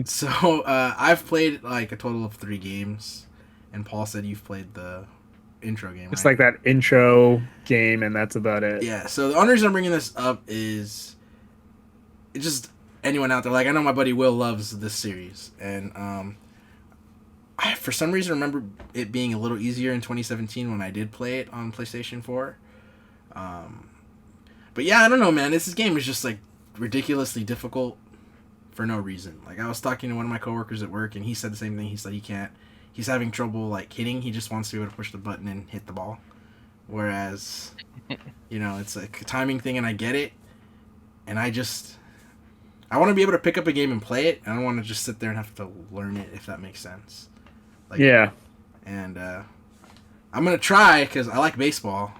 So I've played like a total of 3 games, and Paul said you've played the intro game. It's right? like that intro game, and that's about it. Yeah. So the only reason I'm bringing this up is it's just anyone out there. Like I know my buddy Will loves this series, and I for some reason remember it being a little easier in 2017 when I did play it on PlayStation 4. But yeah, I don't know, man. This game is just like ridiculously difficult for no reason. Like I was talking to one of my coworkers at work, and he said the same thing. He said he can't. He's having trouble like hitting. He just wants to be able to push the button and hit the ball. Whereas, you know, it's like a timing thing, and I get it. And I want to be able to pick up a game and play it. I don't want to just sit there and have to learn it, if that makes sense. Like, yeah. And I'm gonna try because I like baseball,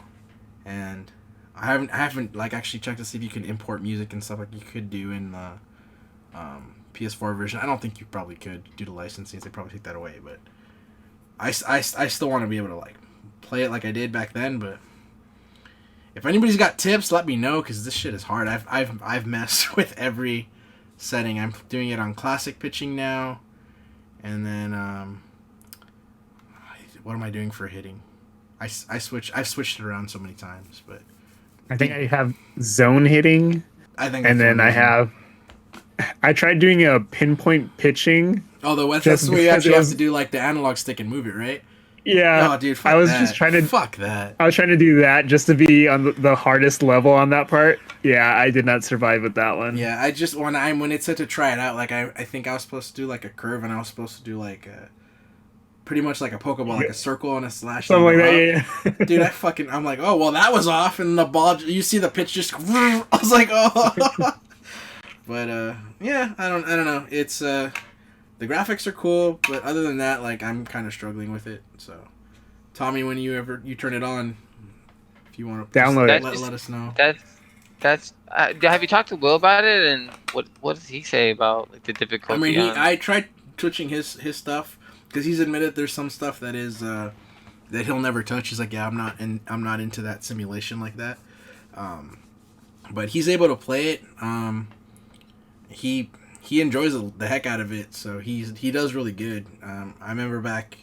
and I haven't like actually checked to see if you can import music and stuff like you could do in the PS4 version. I don't think you probably could due to licensing. They probably take that away, but I still want to be able to like play it like I did back then. But if anybody's got tips, let me know because this shit is hard. I've messed with every setting. I'm doing it on classic pitching now, and then what am I doing for hitting? I've switched it around so many times, but I think I have zone hitting. I think, and then I tried doing a pinpoint pitching. Oh, that's where you actually have to do like the analog stick and move it, right? Yeah. Oh, dude, fuck I was that. just trying to fuck that. I was trying to do that just to be on the hardest level on that part. Yeah, I did not survive with that one. Yeah, I just when it said to try it out, like I think I was supposed to do like a curve, and I was supposed to do like a pretty much like a Pokeball, like a circle and a slash. Something like that, yeah. Dude, I'm like, oh well, that was off, and the ball. You see the pitch just. I was like, oh. But yeah, I don't know. It's the graphics are cool, but other than that, like I'm kind of struggling with it. So, Tommy, when you turn it on, if you want to download it, let us know. That's. Have you talked to Will about it, and what does he say about like the difficulty? I mean, I tried twitching his stuff because he's admitted there's some stuff that is that he'll never touch. He's like, yeah, I'm not into that simulation like that. But he's able to play it. He enjoys the heck out of it, so he does really good. I remember back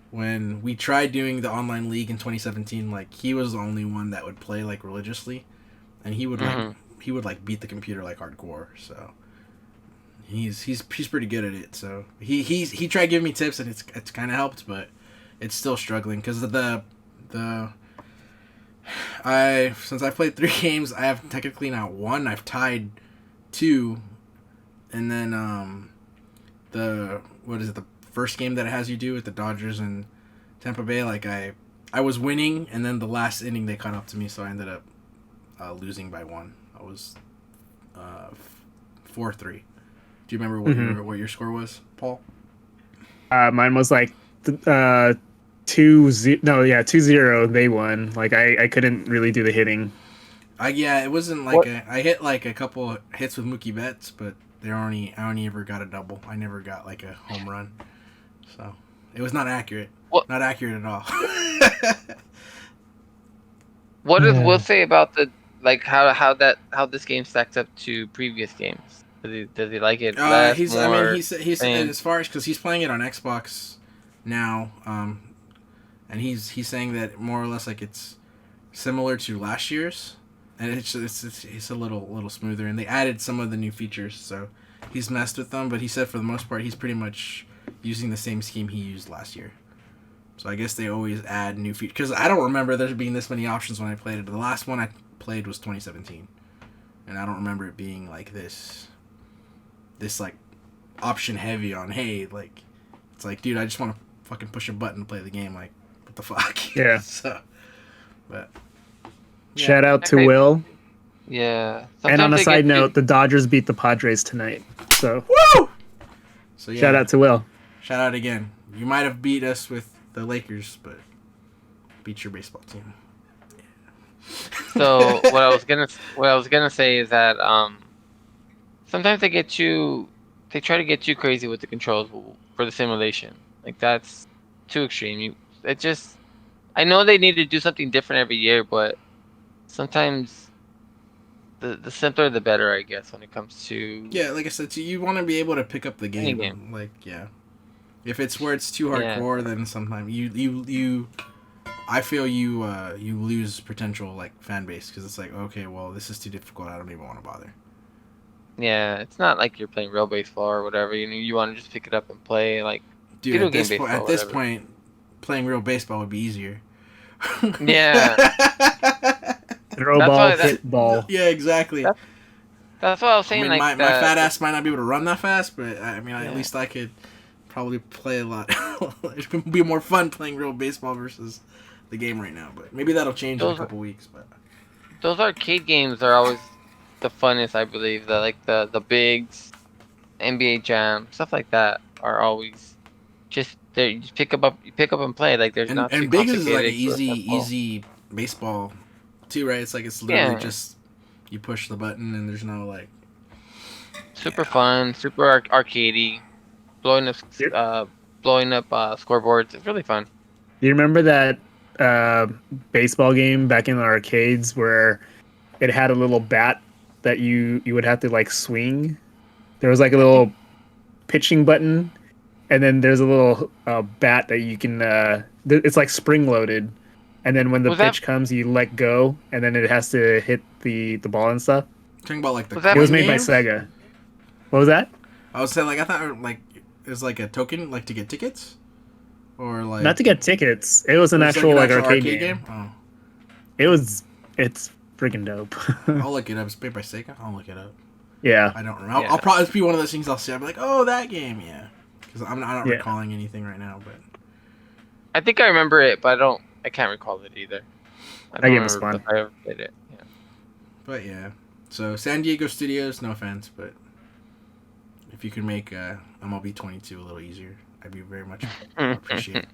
when we tried doing the online league in 2017, like he was the only one that would play like religiously, and he would like beat the computer like hardcore. So he's pretty good at it. So he tried giving me tips, and it's kind of helped, but it's still struggling because the Since I played 3 games, I have technically not won. I've tied 2, and then the first game that it has you do with the Dodgers and Tampa Bay. Like I was winning, and then the last inning they caught up to me, so I ended up losing by 1. I was 4-3. Do you remember what your score was, Paul? Mine was like 2-0. They won. Like I couldn't really do the hitting. It wasn't like I hit like a couple hits with Mookie Betts, but I only ever got a double. I never got like a home run, so it was not accurate. Not accurate at all. What does Will say about the how this game stacks up to previous games? Does he like it less, he's more? he's as far as because he's playing it on Xbox now, and he's saying that more or less like it's similar to last year's, and it's a little smoother, and they added some of the new features, so he's messed with them. But he said for the most part he's pretty much using the same scheme he used last year. So I guess they always add new features because I don't remember there being this many options when I played it. The last one I played was 2017, and I don't remember it being like this like option heavy on like it's like, dude, I just want to fucking push a button to play the game. Like, what the fuck? Yeah. So, but yeah. Shout out to Will. Yeah. And on a side note, the Dodgers beat the Padres tonight. So woo! So yeah, shout out to Will. Shout out again. You might have beat us with the Lakers, but beat your baseball team. So what I was gonna say is that sometimes they try to get too crazy with the controls for the simulation. Like that's too extreme. I know they need to do something different every year, but sometimes the simpler the better, I guess, when it comes to like I said, you want to be able to pick up the game. Like if it's where it's too hardcore, then sometimes I feel you lose potential like fan base because it's like, okay, well, this is too difficult. I don't even want to bother. Yeah, it's not like you're playing real baseball or whatever. You want to just pick it up and play like. Dude, at this point, playing real baseball would be easier. Yeah. Throw ball, hit ball. Yeah, exactly. That's what I was saying. I mean, my fat ass might not be able to run that fast, but I mean, at least I could probably play a lot. It would be more fun playing real baseball versus the game right now. But maybe that'll change in a couple weeks. But those arcade games are always the funnest, I believe. The bigs, NBA Jam, stuff like that are always just there. You pick up and play. Like there's not. And bigs is like an easy baseball too, right? It's like it's literally just you push the button and there's no like super fun, super arcadey, blowing up scoreboards. It's really fun. Do you remember that baseball game back in the arcades where it had a little bat that you would have to like swing? There was like a little pitching button, and then there's a little bat that you can. It's like spring loaded, and then when the pitch comes, you let go, and then it has to hit the ball and stuff. Talking about like it was made by Sega. What was that? I was saying like I thought like it was like a token like to get tickets, or like not to get tickets. It was an actual like arcade game. Oh. It's freaking dope. I'll look it up. It's made by Sega. I'll look it up. Yeah. I don't remember. I'll probably be one of those things I'll see. I'll be like, oh, that game, yeah. Because I'm not recalling anything right now, but I think I remember it, but I can't recall it either. That game was fun. I ever played it. Yeah. But yeah, so San Diego Studios, no offense, but if you could make MLB 22 a little easier, I'd be very much appreciate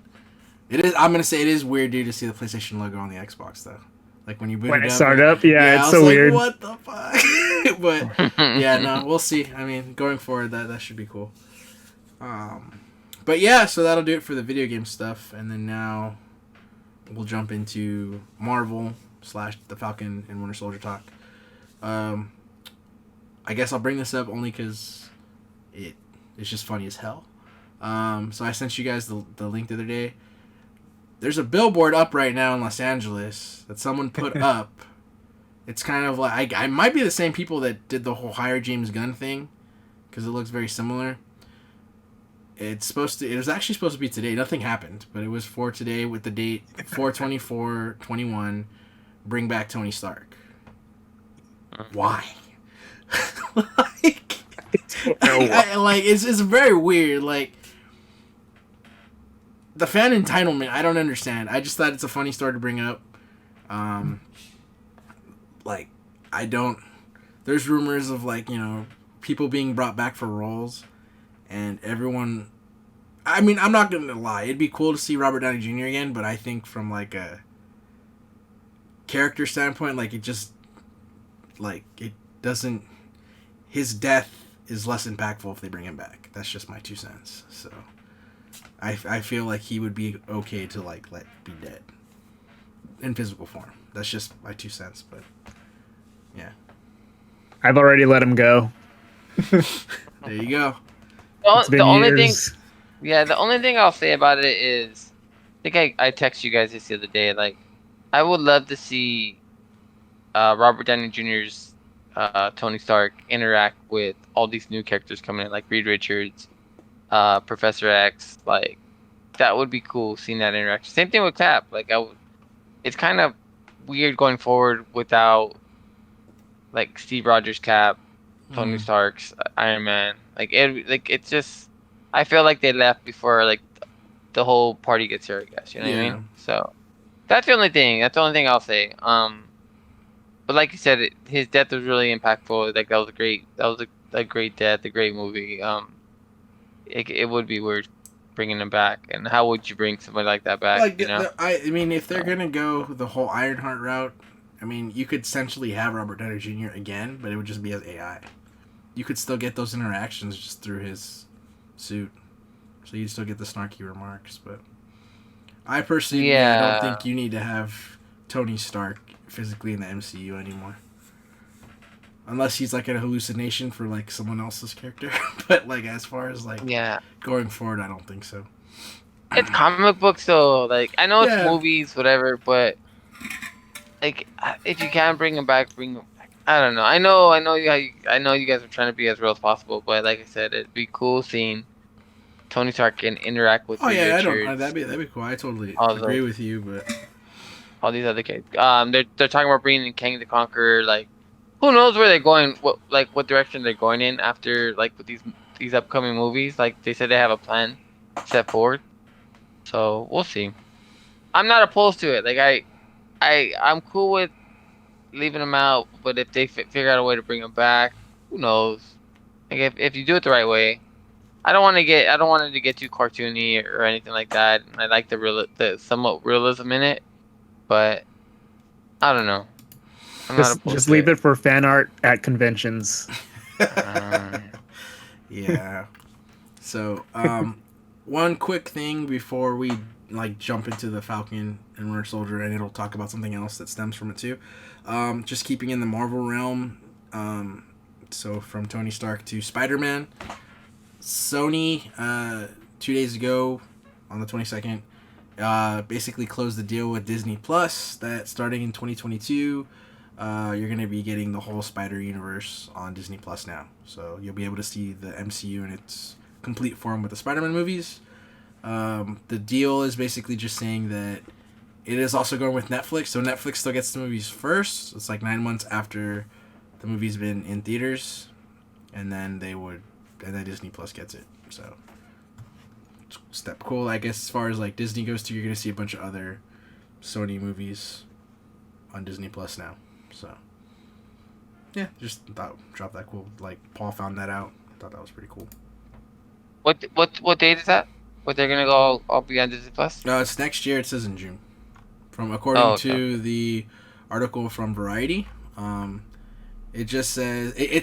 it. I'm gonna say it is weird, dude, to see the PlayStation logo on the Xbox though. Like when you boot it up. Start up, it's so like, weird. What the fuck? But yeah, no, we'll see. I mean, going forward, that should be cool. But yeah, so that'll do it for the video game stuff, and then now we'll jump into Marvel / the Falcon and Winter Soldier talk. I guess I'll bring this up only because it's just funny as hell. So I sent you guys the link the other day. There's a billboard up right now in Los Angeles that someone put up. It's kind of like I might be the same people that did the whole hire James Gunn thing, because it looks very similar. It was actually supposed to be today. Nothing happened, but it was for today with the date 4/24/21. bring back Tony Stark. Why? Like, it's very weird. Like, the fan entitlement, I don't understand. I just thought it's a funny story to bring up. Like, I don't. There's rumors of, like, you know, people being brought back for roles, and everyone. I mean, I'm not gonna lie. It'd be cool to see Robert Downey Jr. again, but I think from, like, a character standpoint, like, it just, like, it doesn't. His death is less impactful if they bring him back. That's just my 2 cents. So, I feel like he would be okay to, like, let be dead in physical form. That's just my 2 cents, but yeah. I've already let him go. There you go. The only thing, the only thing I'll say about it is, I think I texted you guys this the other day. Like, I would love to see Robert Downey Jr.'s Tony Stark interact with all these new characters coming in, like Reed Richards, Professor X. Like, that would be cool seeing that interaction. Same thing with Cap. Like, it's kind of weird going forward without, like, Steve Rogers Cap, Tony Stark's Iron Man. It's just, I feel like they left before, like, the whole party gets here, I guess. You know what I mean? So that's the only thing. That's the only thing I'll say. But like you said, his death was really impactful. Like, that was a great death, a great movie. It would be weird bringing him back. And how would you bring somebody like that back? Like, you know? I mean, if they're gonna go the whole Ironheart route, I mean, you could essentially have Robert Downey Jr. again, but it would just be as AI. You could still get those interactions just through his suit, so you'd still get the snarky remarks. But I personally, I don't think you need to have Tony Stark physically in the MCU anymore, unless he's like a hallucination for like someone else's character. But like, as far as like going forward, I don't think so. It's comic books though. Like, I know it's movies, whatever, but like, if you can bring him back, bring him back. I don't know. I know you guys are trying to be as real as possible, but like I said, it'd be cool seeing Tony Stark and interact with. That'd be cool. I totally agree with you, but all these other kids, they're talking about bringing in Kang the Conqueror. Like, who knows where they're going? What direction they're going in after, like, with these upcoming movies? Like, they said they have a plan set forward, so we'll see. I'm not opposed to it. Like, I'm cool with leaving them out, but if they figure out a way to bring them back, who knows? Like, if you do it the right way, I don't want it to get too cartoony or anything like that. I like the somewhat realism in it, but I don't know. Just leave it for fan art at conventions. Yeah. So, one quick thing before we like jump into the Falcon and Winter Soldier, and it'll talk about something else that stems from it too. Just keeping in the Marvel realm. So from Tony Stark to Spider-Man, Sony 2 days ago on the 22nd basically closed the deal with Disney Plus that starting in 2022 you're going to be getting the whole Spider Universe on Disney Plus now. So you'll be able to see the MCU in its complete form with the Spider-Man movies. The deal is basically just saying that it is also going with Netflix, so Netflix still gets the movies first. It's like 9 months after the movie's been in theaters, and then Disney Plus gets it. So step cool, I guess. As far as like Disney goes too, you're gonna see a bunch of other Sony movies on Disney Plus now. So yeah, just thought drop that cool. Like, Paul found that out. Thought that was pretty cool. What date is that? What, they're gonna go all be on Disney Plus? It's next year. It says in June. According to the article from Variety, it just says I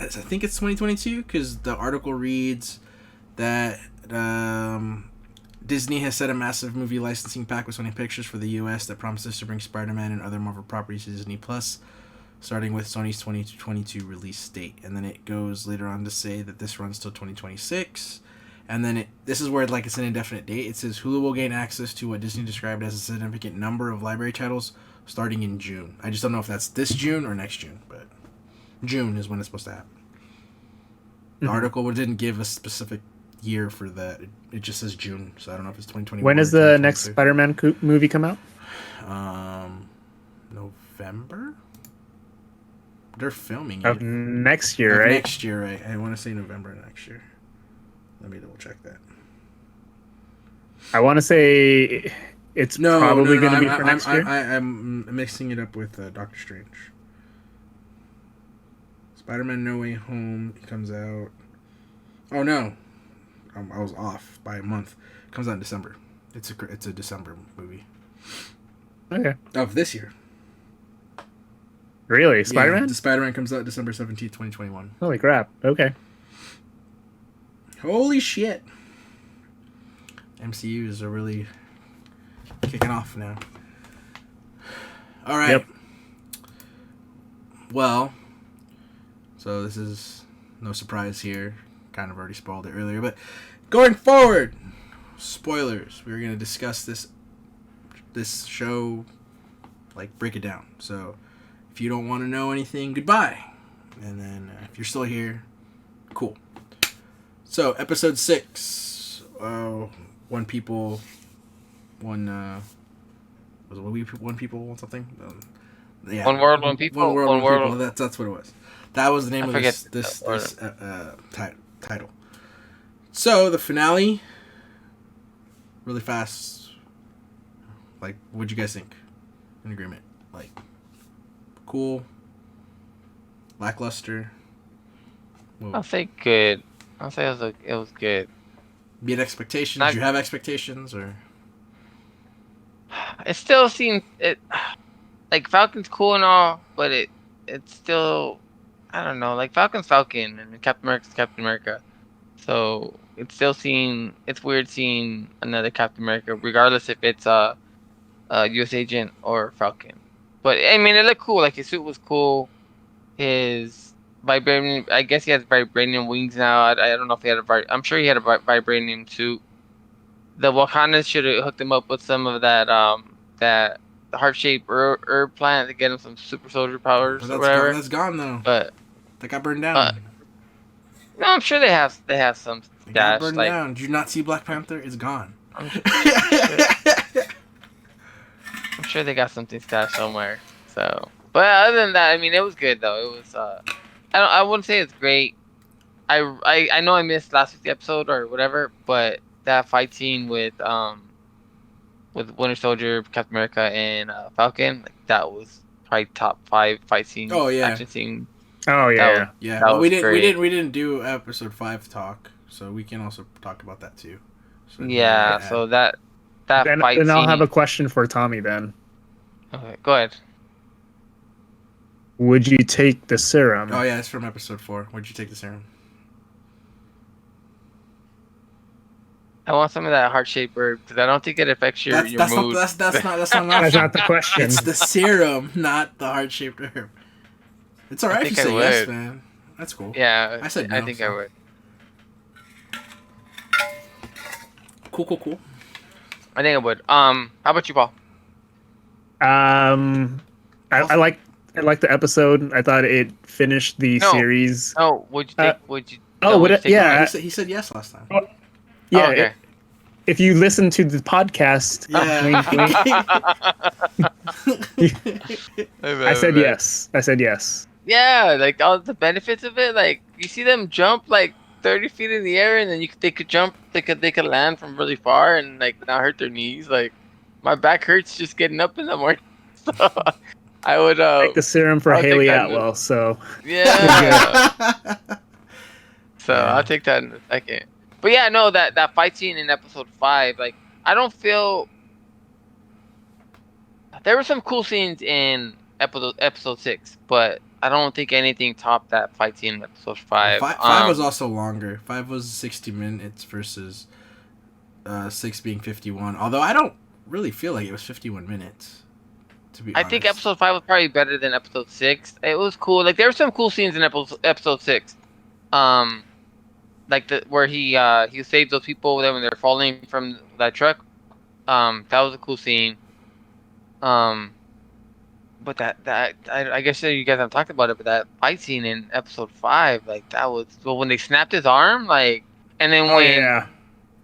think it's 2022 because the article reads that Disney has set a massive movie licensing pack with Sony Pictures for the U.S. that promises to bring Spider-Man and other Marvel properties to Disney Plus, starting with Sony's 2022 release date. And then it goes later on to say that this runs till 2026. And then this is where it's an indefinite date. It says Hulu will gain access to what Disney described as a significant number of library titles starting in June. I just don't know if that's this June or next June, but June is when it's supposed to happen. The article didn't give a specific year for that. It just says June, so I don't know if it's 2021. When does the next Spider-Man movie come out? November. They're filming of it next year, right? Next year, right? I want to say November next year. Let me double check that. I want to say it's probably going to be for next year. I'm mixing it up with Doctor Strange. Spider-Man No Way Home comes out. Oh no, I was off by a month. It comes out in December. It's a December movie. Okay. Of this year. Really? Spider-Man? Yeah, the Spider-Man comes out December 17th, 2021. Holy crap. Okay. Holy shit. MCUs are really kicking off now. All right. Yep. Well, so this is no surprise here. Kind of already spoiled it earlier, but going forward, spoilers. We're going to discuss this show, like break it down. So if you don't want to know anything, goodbye. And then if you're still here, cool. So episode 6, one people, one one something. Yeah. One world, one people. One world, one people. That's what it was. That was the name of this title. So the finale, really fast. Like, what'd you guys think? In agreement. Like, cool. Lackluster. I'll say good. I'll say it was good. Meet expectations. Did you have expectations or? It still seems like Falcon's cool and all, but it's still, I don't know. Like Falcon's Falcon and Captain America's Captain America, so it's weird seeing another Captain America, regardless if it's a U.S. agent or Falcon. But I mean, it looked cool. Like his suit was cool. His vibranium. I guess he has vibranium wings now. I don't know if he had I'm sure he had a vibranium suit. The Wakandans should have hooked him up with some of that heart-shaped herb plant to get him some super soldier powers or whatever. That's gone though. But that got burned down. No, I'm sure they have some stash. It got burned down. Did you not see Black Panther? It's gone. I'm sure they got something stashed somewhere. So, but other than that, I mean, it was good though. It was I wouldn't say it's great. I know I missed last week's episode or whatever, but that fight scene with Winter Soldier, Captain America, and Falcon, like that was probably top 5 fight scene. Oh yeah, action scene. Oh yeah, yeah. Well, we didn't do episode 5 talk, so we can also talk about that too. So yeah, so that then, fight then scene. I'll have a question for Tommy then. Okay, go ahead. Would you take the serum? Oh yeah, it's from episode 4. Would you take the serum? I want some of that heart-shaped herb because I don't think it affects your mood. That's not That's not the question. It's the serum, not the heart-shaped herb. It's alright if you say yes, man. That's cool. Yeah, I said no. I think I would. Cool. I think I would. How about you, Paul? I like the episode. I thought it finished the series. No, would you take? Would you? Yeah. He said yes last time. Yeah. Okay. If you listen to the podcast, I said yes. I said yes. Yeah, like all the benefits of it. Like you see them jump like 30 feet in the air, and then they could jump. They could land from really far and like not hurt their knees. Like my back hurts just getting up in the morning. So I would take the serum for Haley Atwell. So yeah. So I'll take that in a second. But yeah, no, that fight scene in episode 5, like I don't feel there were some cool scenes in episode 6, but I don't think anything topped that fight scene in episode 5. 5 was also longer. 5 was 60 minutes versus 6 being 51. Although I don't really feel like it was 51 minutes. To be honest. I think episode 5 was probably better than episode 6. It was cool. Like there were some cool scenes in episode 6. Like where he saved those people when they're falling from that truck. That was a cool scene. But I guess you guys haven't talked about it, but that fight scene in episode 5, like that was when they snapped his arm, like, and then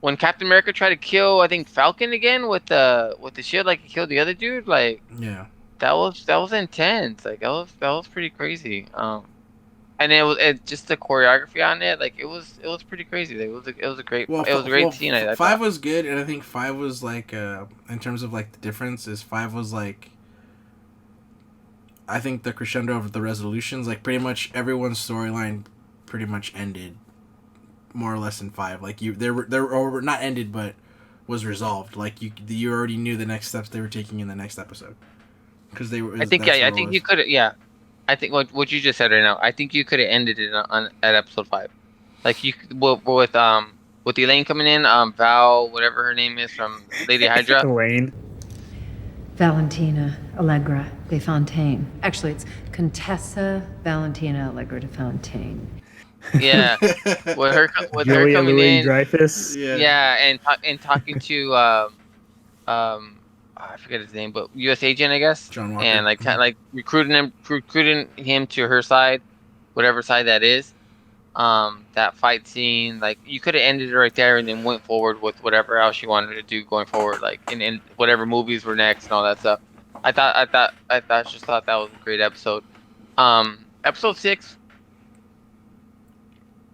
when Captain America tried to kill, I think Falcon again with the shield, like he killed the other dude, like that was intense. Like that was pretty crazy. And it just the choreography on it, like it was pretty crazy. Like, it was a great scene. I five thought. was good, and I think five was like in terms of like the difference is five was like. I think the crescendo of the resolutions, like pretty much everyone's storyline, pretty much ended, more or less in five. Like they were not ended, but was resolved. Like you already knew the next steps they were taking in the next episode, because they were. I think you could I think what you just said right now. I think you could have ended it at episode 5, like you with Elaine coming in, Val, whatever her name is from Lady Hydra. Elaine. Valentina Allegra de Fontaine. Actually, it's Contessa Valentina Allegra de Fontaine. Yeah, with her Julia coming Louis in. Dreyfus. Yeah, and talking to I forget his name, but U.S. agent, I guess. John Walker. And like kind of like recruiting him to her side, whatever side that is. That fight scene, like you could have ended it right there and then went forward with whatever else you wanted to do going forward, like in whatever movies were next and all that stuff. I just thought that was a great episode. Episode 6,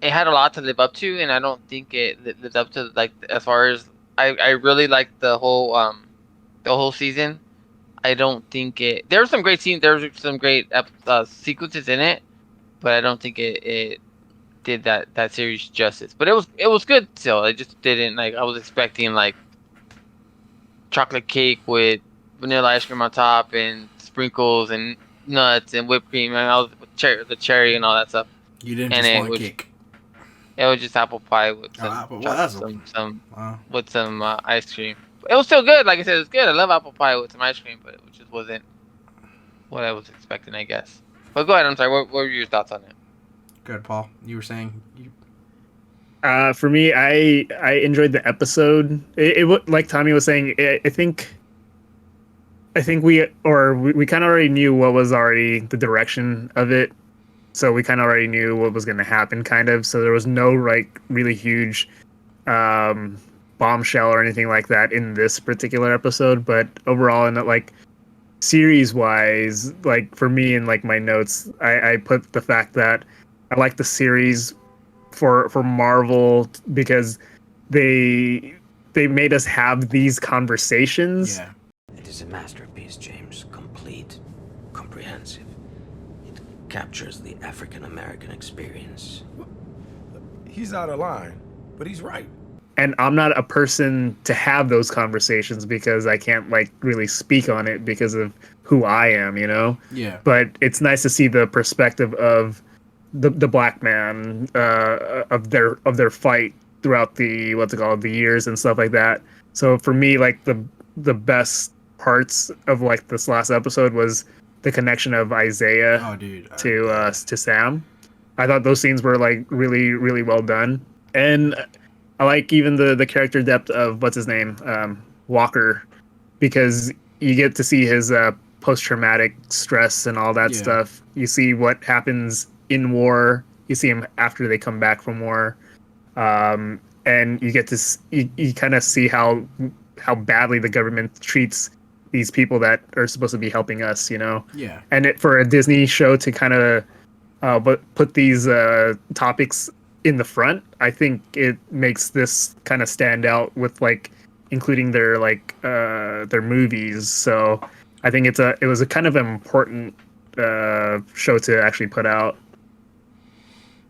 it had a lot to live up to, and I don't think it lived up to, like, as far as I really liked the whole season. I don't think there were some great scenes, there were some great sequences in it, but I don't think it did that series justice. But it was good still. It just didn't, like, I was expecting like chocolate cake with vanilla ice cream on top and sprinkles and nuts and whipped cream and all the cherry and all that stuff. You didn't just want cake. It was just apple pie with some ice cream. It was still good. Like I said, it was good. I love apple pie with some ice cream, but it just wasn't what I was expecting, I guess. But go ahead. I'm sorry. What were your thoughts on it? Good, Paul. You were saying. For me, I enjoyed the episode. It like Tommy was saying. I think we kind of already knew what was already the direction of it. So we kind of already knew what was going to happen, kind of. So there was no like really huge bombshell or anything like that in this particular episode. But overall, in like series wise, like for me in like my notes, I put the fact that I like the series for Marvel because they made us have these conversations. Yeah. It is a masterpiece, James. Complete, comprehensive. Captures the African American experience. He's out of line, but he's right. And I'm not a person to have those conversations because I can't like really speak on it because of who I am, you know? Yeah. But it's nice to see the perspective of the black man of their fight throughout the the years and stuff like that. So for me, like the best parts of like this last episode was the connection of Isaiah to Sam. I thought those scenes were like really, really well done. And I like even the character depth of what's his name, Walker, because you get to see his post-traumatic stress and all that stuff. You see what happens in war. You see him after they come back from war, and you get to you kind of see how badly the government treats these people that are supposed to be helping us, you know? Yeah. And for a Disney show to kind of put these topics in the front, I think it makes this kind of stand out with like including their like their movies. So I think it was a kind of an important show to actually put out.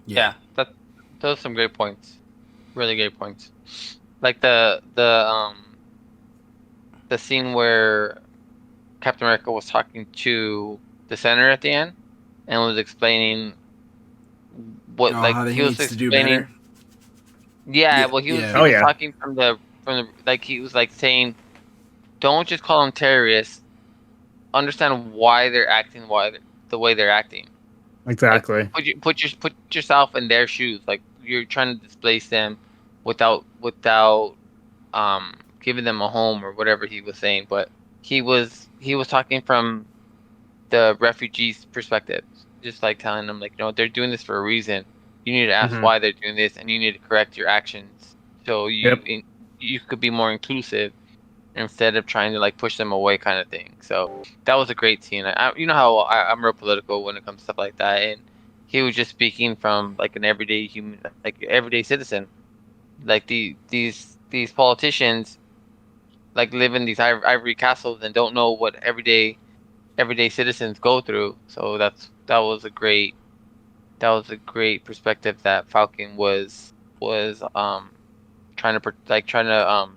Yeah, those are some great points. Really great points. Like the scene where Captain America was talking to the senator at the end and was explaining what he was explaining. Yeah, well he was talking from the like he was like saying, don't just call them terrorists. Understand why they're acting the way they're acting. Exactly. Like, put yourself in their shoes. Like you're trying to displace them without giving them a home or whatever he was saying. But he was talking from the refugees' perspective, just like telling them like, they're doing this for a reason. You need to ask why they're doing this, and you need to correct your actions so you could be more inclusive instead of trying to like push them away, kind of thing. So that was a great scene. You know how I'm real political when it comes to stuff like that, and he was just speaking from like an everyday human, like everyday citizen. Like these politicians like live in these ivory castles and don't know what everyday citizens go through. So that was a great perspective that Falcon was trying to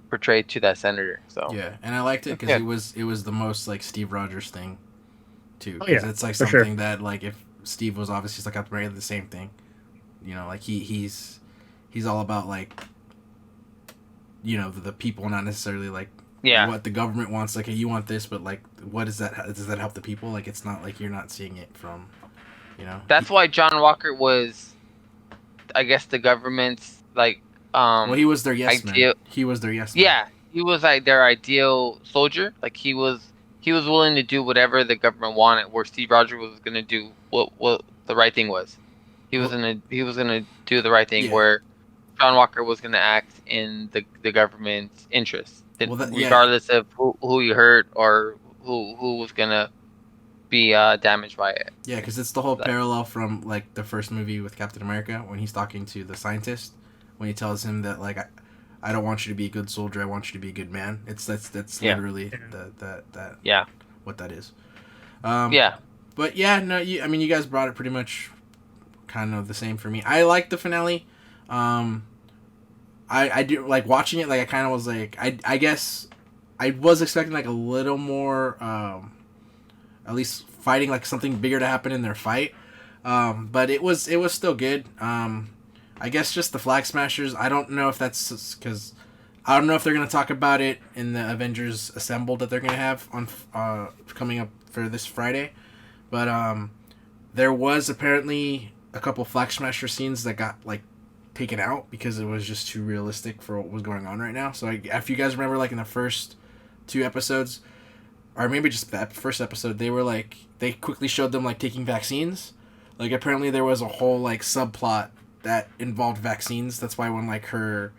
portray to that senator. So yeah, and I liked it because it was the most like Steve Rogers thing too. Oh, Because yeah, it's like for something sure. that like if Steve was obviously like up the same thing, you know, like he's all about like, you know, the people, not necessarily like what the government wants. Like, hey, you want this, but like, what is that? Does that help the people? Like, it's not like you're not seeing it from, you know. That's why John Walker was, I guess, the government's like well, he was their yes ideal. man. He was their yes man. Yeah, he was like their ideal soldier. Like he was willing to do whatever the government wanted. Where Steve Rogers was gonna do what the right thing was. He was gonna do the right thing. Yeah. Where John Walker was gonna act in the government's interest, yeah. regardless of who he hurt or who was gonna be damaged by it. Yeah, because it's the whole parallel from like the first movie with Captain America when he's talking to the scientist, when he tells him that like I don't want you to be a good soldier, I want you to be a good man. That's literally that what that is. But yeah, no, I mean you guys brought it pretty much kind of the same for me. I liked the finale. I do like watching it. Like I kind of was like I guess I was expecting like a little more at least fighting, like something bigger to happen in their fight. But it was still good. I guess just the Flag Smashers. I don't know if that's because I don't know if they're gonna talk about it in the Avengers Assembled that they're gonna have on coming up for this Friday. But there was apparently a couple Flag Smasher scenes that got like taken out because it was just too realistic for what was going on right now. So if you guys remember, like in the first 2 episodes, or maybe just that first episode, they were like they quickly showed them like taking vaccines. Like apparently there was a whole like subplot that involved vaccines. That's why when like her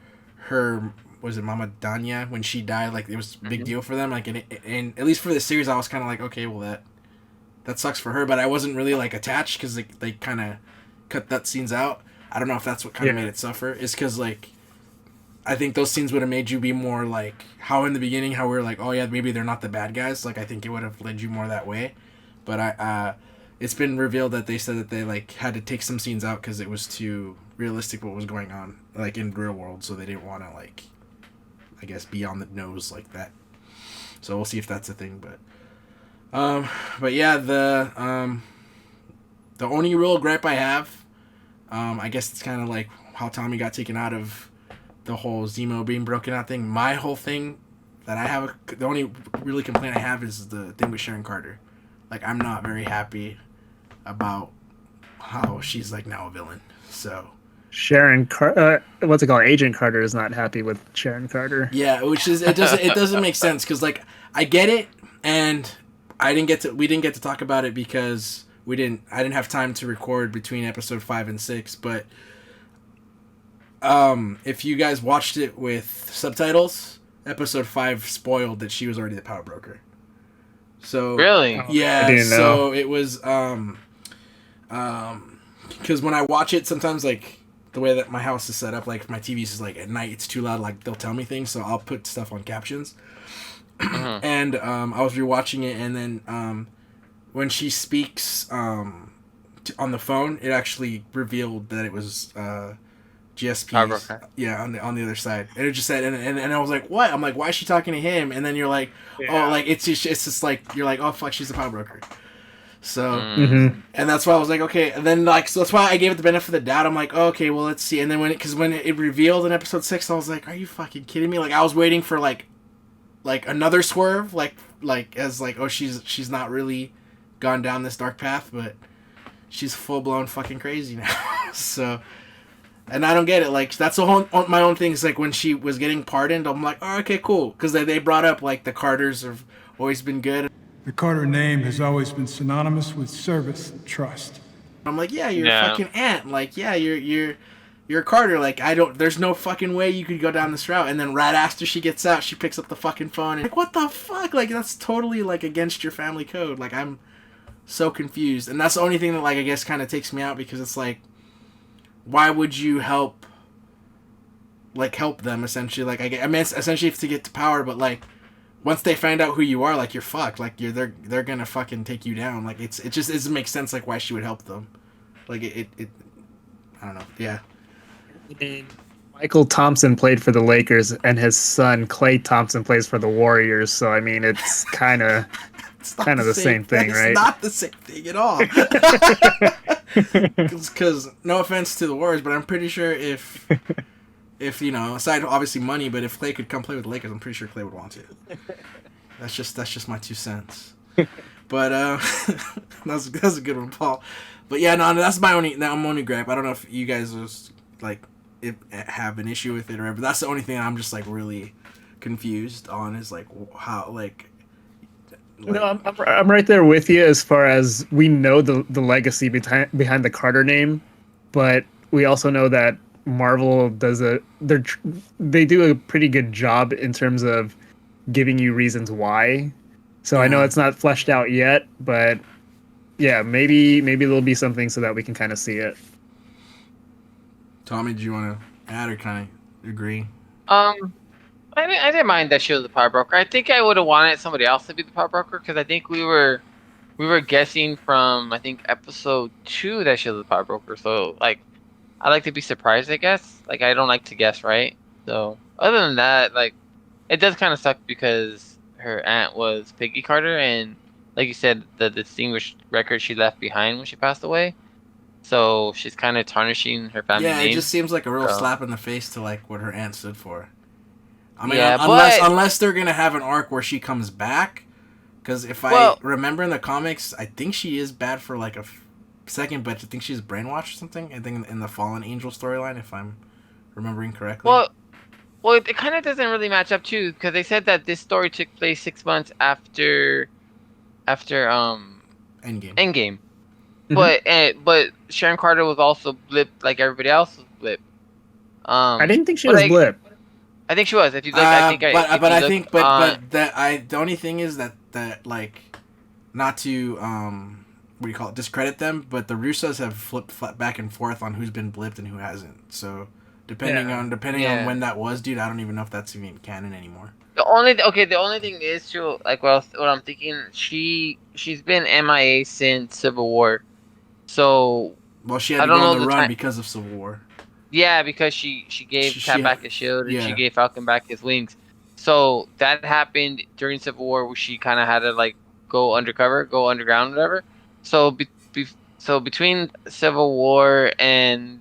was it Mama Danya, when she died, like it was a big deal for them. Like and at least for the series, I was kind of like, okay, well that sucks for her, but I wasn't really like attached because they kind of cut that scenes out. I don't know if that's what kind of made it suffer. Is because like I think those scenes would have made you be more like how in the beginning how we were like, oh yeah, maybe they're not the bad guys. Like I think it would have led you more that way. But it's been revealed that they said that they like had to take some scenes out because it was too realistic what was going on like in real world, so they didn't want to like I guess be on the nose like that. So we'll see if that's a thing. But yeah, the only real gripe I have, I guess it's kind of like how Tommy got taken out of the whole Zemo being broken out thing. My whole thing that I have, the only really complaint I have is the thing with Sharon Carter. Like, I'm not very happy about how she's, like, now a villain. So... what's it called? Agent Carter is not happy with Sharon Carter. Yeah, which is... It doesn't make sense, because, like, I get it, and we didn't get to talk about it because I didn't have time to record between episode 5 and 6, but... if you guys watched it with subtitles, episode 5 spoiled that she was already the power broker. So really, yeah. I didn't know. So it was because when I watch it, sometimes like the way that my house is set up, like my TV is like at night it's too loud, like they'll tell me things, so I'll put stuff on captions. And I was rewatching it, and then when she speaks on the phone, it actually revealed that it was GSP, yeah, on the other side, and it just said, and I was like, what? I'm like, why is she talking to him? And then you're like, oh, like it's just like you're like, oh fuck, she's the power broker. So, and that's why I was like, okay, and then like, so that's why I gave it the benefit of the doubt. I'm like, oh, okay, well, let's see. And then when it revealed in episode 6, I was like, are you fucking kidding me? Like I was waiting for like another swerve, like as like, oh, she's not really gone down this dark path, but she's full blown fucking crazy now. So. And I don't get it. Like, that's my own thing. Is like, when she was getting pardoned, I'm like, oh, okay, cool. Because they brought up, like, the Carters have always been good. The Carter name has always been synonymous with service and trust. I'm like, yeah, you're a fucking aunt. Like, yeah, you're you're Carter. Like, there's no fucking way you could go down this route. And then right after she gets out, she picks up the fucking phone and like, what the fuck? Like, that's totally like against your family code. Like, I'm so confused. And that's the only thing that, like, I guess kind of takes me out, because it's like, why would you help them essentially? Like, I mean, it's essentially to get to power, but like, once they find out who you are, like, you're fucked. Like, they're gonna fucking take you down. Like, it just doesn't make sense, like, why she would help them. Like, it I don't know. Yeah. Michael Thompson played for the Lakers, and his son Klay Thompson plays for the Warriors. So I mean, it's kind of the same thing, right? It's not the same thing at all. Because no offense to the Warriors, but I'm pretty sure if you know, aside obviously money, but if Klay could come play with the Lakers, I'm pretty sure Klay would want to. That's just my 2 cents. But that's a good one, Paul. But yeah, no, that's my only gripe. I don't know if you guys was like have an issue with it or whatever. But that's the only thing I'm just like really confused on, is like how like. No, I'm right there with you as far as we know the legacy behind the Carter name, but we also know that Marvel they do a pretty good job in terms of giving you reasons why. So I know it's not fleshed out yet, but yeah, maybe there'll be something so that we can kind of see it. Tommy, do you want to add or kind of agree? I didn't mind that she was the power broker. I think I would have wanted somebody else to be the power broker, because I think we were guessing from, I think, episode 2 that she was the power broker. So like, I like to be surprised, I guess. Like, I don't like to guess, right? So other than that, like, it does kind of suck because her aunt was Peggy Carter, and like you said, the distinguished record she left behind when she passed away. So she's kind of tarnishing her family name. Yeah, it just seems like a real slap in the face to like what her aunt stood for. I mean, yeah, unless they're gonna have an arc where she comes back, because if I remember in the comics, I think she is bad for like a second, but I think she's brainwashed or something. I think in the Fallen Angel storyline, if I'm remembering correctly. Well, it kind of doesn't really match up too, because they said that this story took place 6 months after Endgame. Mm-hmm. But Sharon Carter was also blipped like everybody else was blipped. I didn't think she was blipped. I think she was. If you look, the only thing is that like, not to what do you call it, discredit them, but the Russos have flipped back and forth on who's been blipped and who hasn't. So depending on when that was, dude, I don't even know if that's even canon anymore. The only thing is too, like, what I'm thinking, she's been MIA since Civil War. So she had to go on the run because of Civil War. Yeah, because she gave Cap back his shield and she gave Falcon back his wings. So that happened during Civil War, where she kind of had to like go undercover, go underground, whatever. So between Civil War and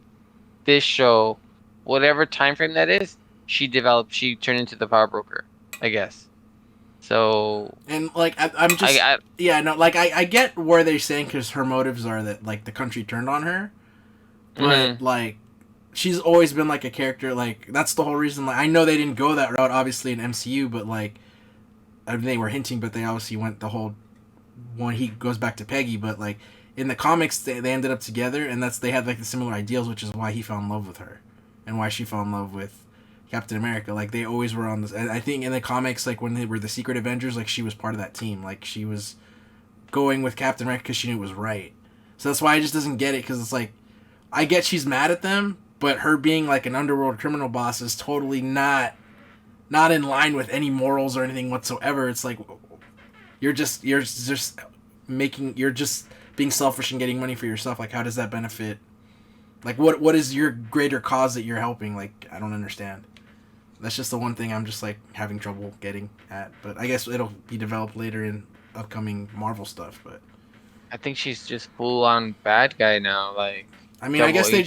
this show, whatever time frame that is, she turned into the power broker, I guess. So, and like I'm just I get where they're saying, because her motives are that like the country turned on her, but like she's always been like a character, like that's the whole reason. Like, I know they didn't go that route obviously in MCU, but like they were hinting, but they obviously went the whole one. He goes back to Peggy, but like in the comics they ended up together, and they had like the similar ideals, which is why he fell in love with her and why she fell in love with Captain America. Like, they always were on this. I think in the comics, like when they were the Secret Avengers, like she was part of that team. Like, she was going with Captain America because she knew it was right. So that's why I just doesn't get it, because it's like, I get she's mad at them, but her being like an underworld criminal boss is totally not in line with any morals or anything whatsoever. It's like, you're just being selfish and getting money for yourself. Like, how does that benefit? Like, what is your greater cause that you're helping? Like, I don't understand. That's just the one thing I'm just, like, having trouble getting at. But I guess it'll be developed later in upcoming Marvel stuff, but... I think she's just full-on bad guy now, like... I mean, I guess they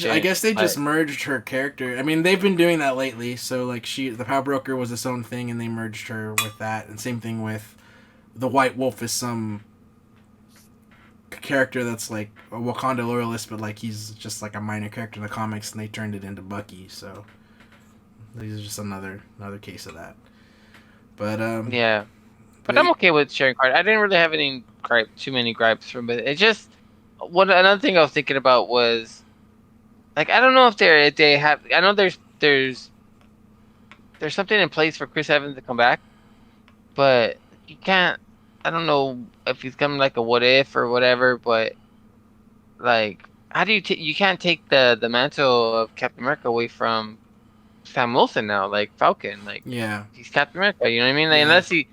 just merged her character. I mean, they've been doing that lately, so, like, the Power Broker was its own thing, and they merged her with that. And same thing with the White Wolf is some character that's, like, a Wakanda loyalist, but, like, he's just, like, a minor character in the comics, and they turned it into Bucky, so... This is just another case of that. But yeah, but I'm okay with Sharon Carter. I didn't really have too many gripes from it. It just another thing I was thinking about was like I don't know if they have. I know there's something in place for Chris Evans to come back, but you can't. I don't know if he's coming like a what if or whatever, but like, how do you can't take the mantle of Captain America away from Sam Wilson now, like Falcon, like Yeah. he's Captain America. You know what I mean? Like, Yeah. unless you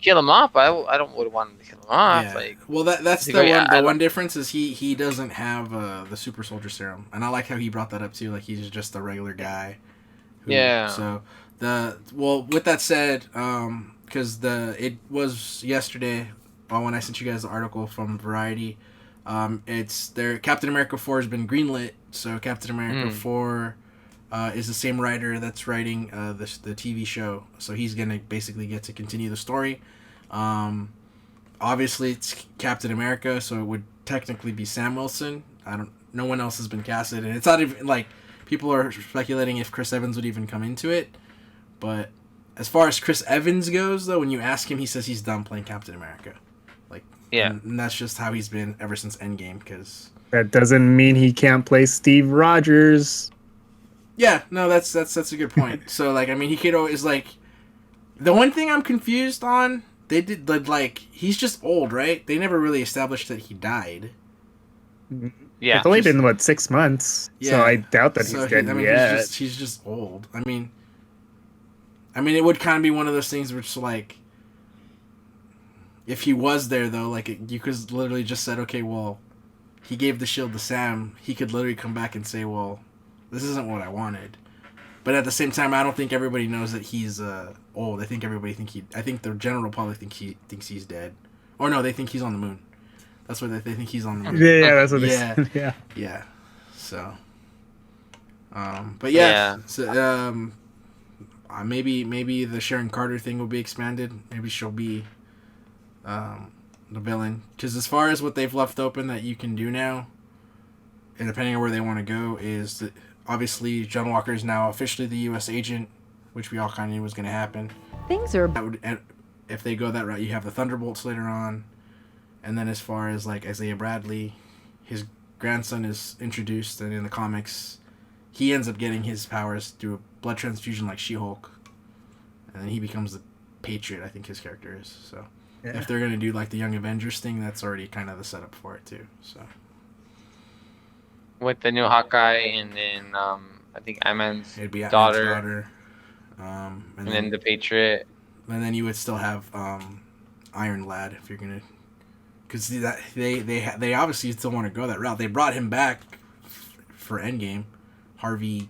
kill him off, I don't would want him to kill him off. Yeah. Like, Well, that's he's the great. one. The one difference is he doesn't have the super soldier serum, and I like how he brought that up too. Like he's just a regular guy. Yeah. So with that said, because it was yesterday, when I sent you guys the article from Variety, it's their Captain America 4 has been greenlit. So Captain America 4 is the same writer that's writing the TV show. So he's gonna basically get to continue the story. Obviously it's Captain America, so it would technically be Sam Wilson. No one else has been casted, and it's not even like people are speculating if Chris Evans would even come into it. But as far as Chris Evans goes, though, when you ask him, he says he's done playing Captain America. Like, Yeah. and that's just how he's been ever since Endgame. Because That doesn't mean he can't play Steve Rogers. yeah, no, that's a good point. So like, I mean, he could always like. The one thing I'm confused on, they did like he's just old, right? They never really established that he died. Yeah. It's only been, what, 6 months? Yeah. So I doubt that So he's dead yet. he's just old. I mean, it would kind of be one of those things where it's like, if he was there though, like you could literally just said, okay, well, he gave the shield to Sam. He could literally come back and say, well, this isn't what I wanted. But at the same time, I don't think everybody knows that he's old. I think I think the general public thinks he's dead, or no, they think he's on the moon. That's what they think he's on the moon. Yeah, that's what they Yeah. said. Yeah. Yeah. So. But yeah. So, maybe the Sharon Carter thing will be expanded. Maybe she'll be the villain. Because as far as what they've left open that you can do now, and depending on where they want to go, is that obviously John Walker is now officially the U.S. agent, which we all kind of knew was going to happen. Things are... If they go that route, you have the Thunderbolts later on. And then as far as like Isaiah Bradley, his grandson is introduced, and in the comics, he ends up getting his powers through a blood transfusion like She-Hulk. And then he becomes the Patriot, I think his character is. So if they're going to do like the Young Avengers thing, that's already kind of the setup for it too. So With the new Hawkeye and then I think Ant-Man's it'd be daughter. And then the Patriot. And then you would still have Iron Lad if you're going to... Because they obviously still want to go that route. They brought him back for Endgame. Harvey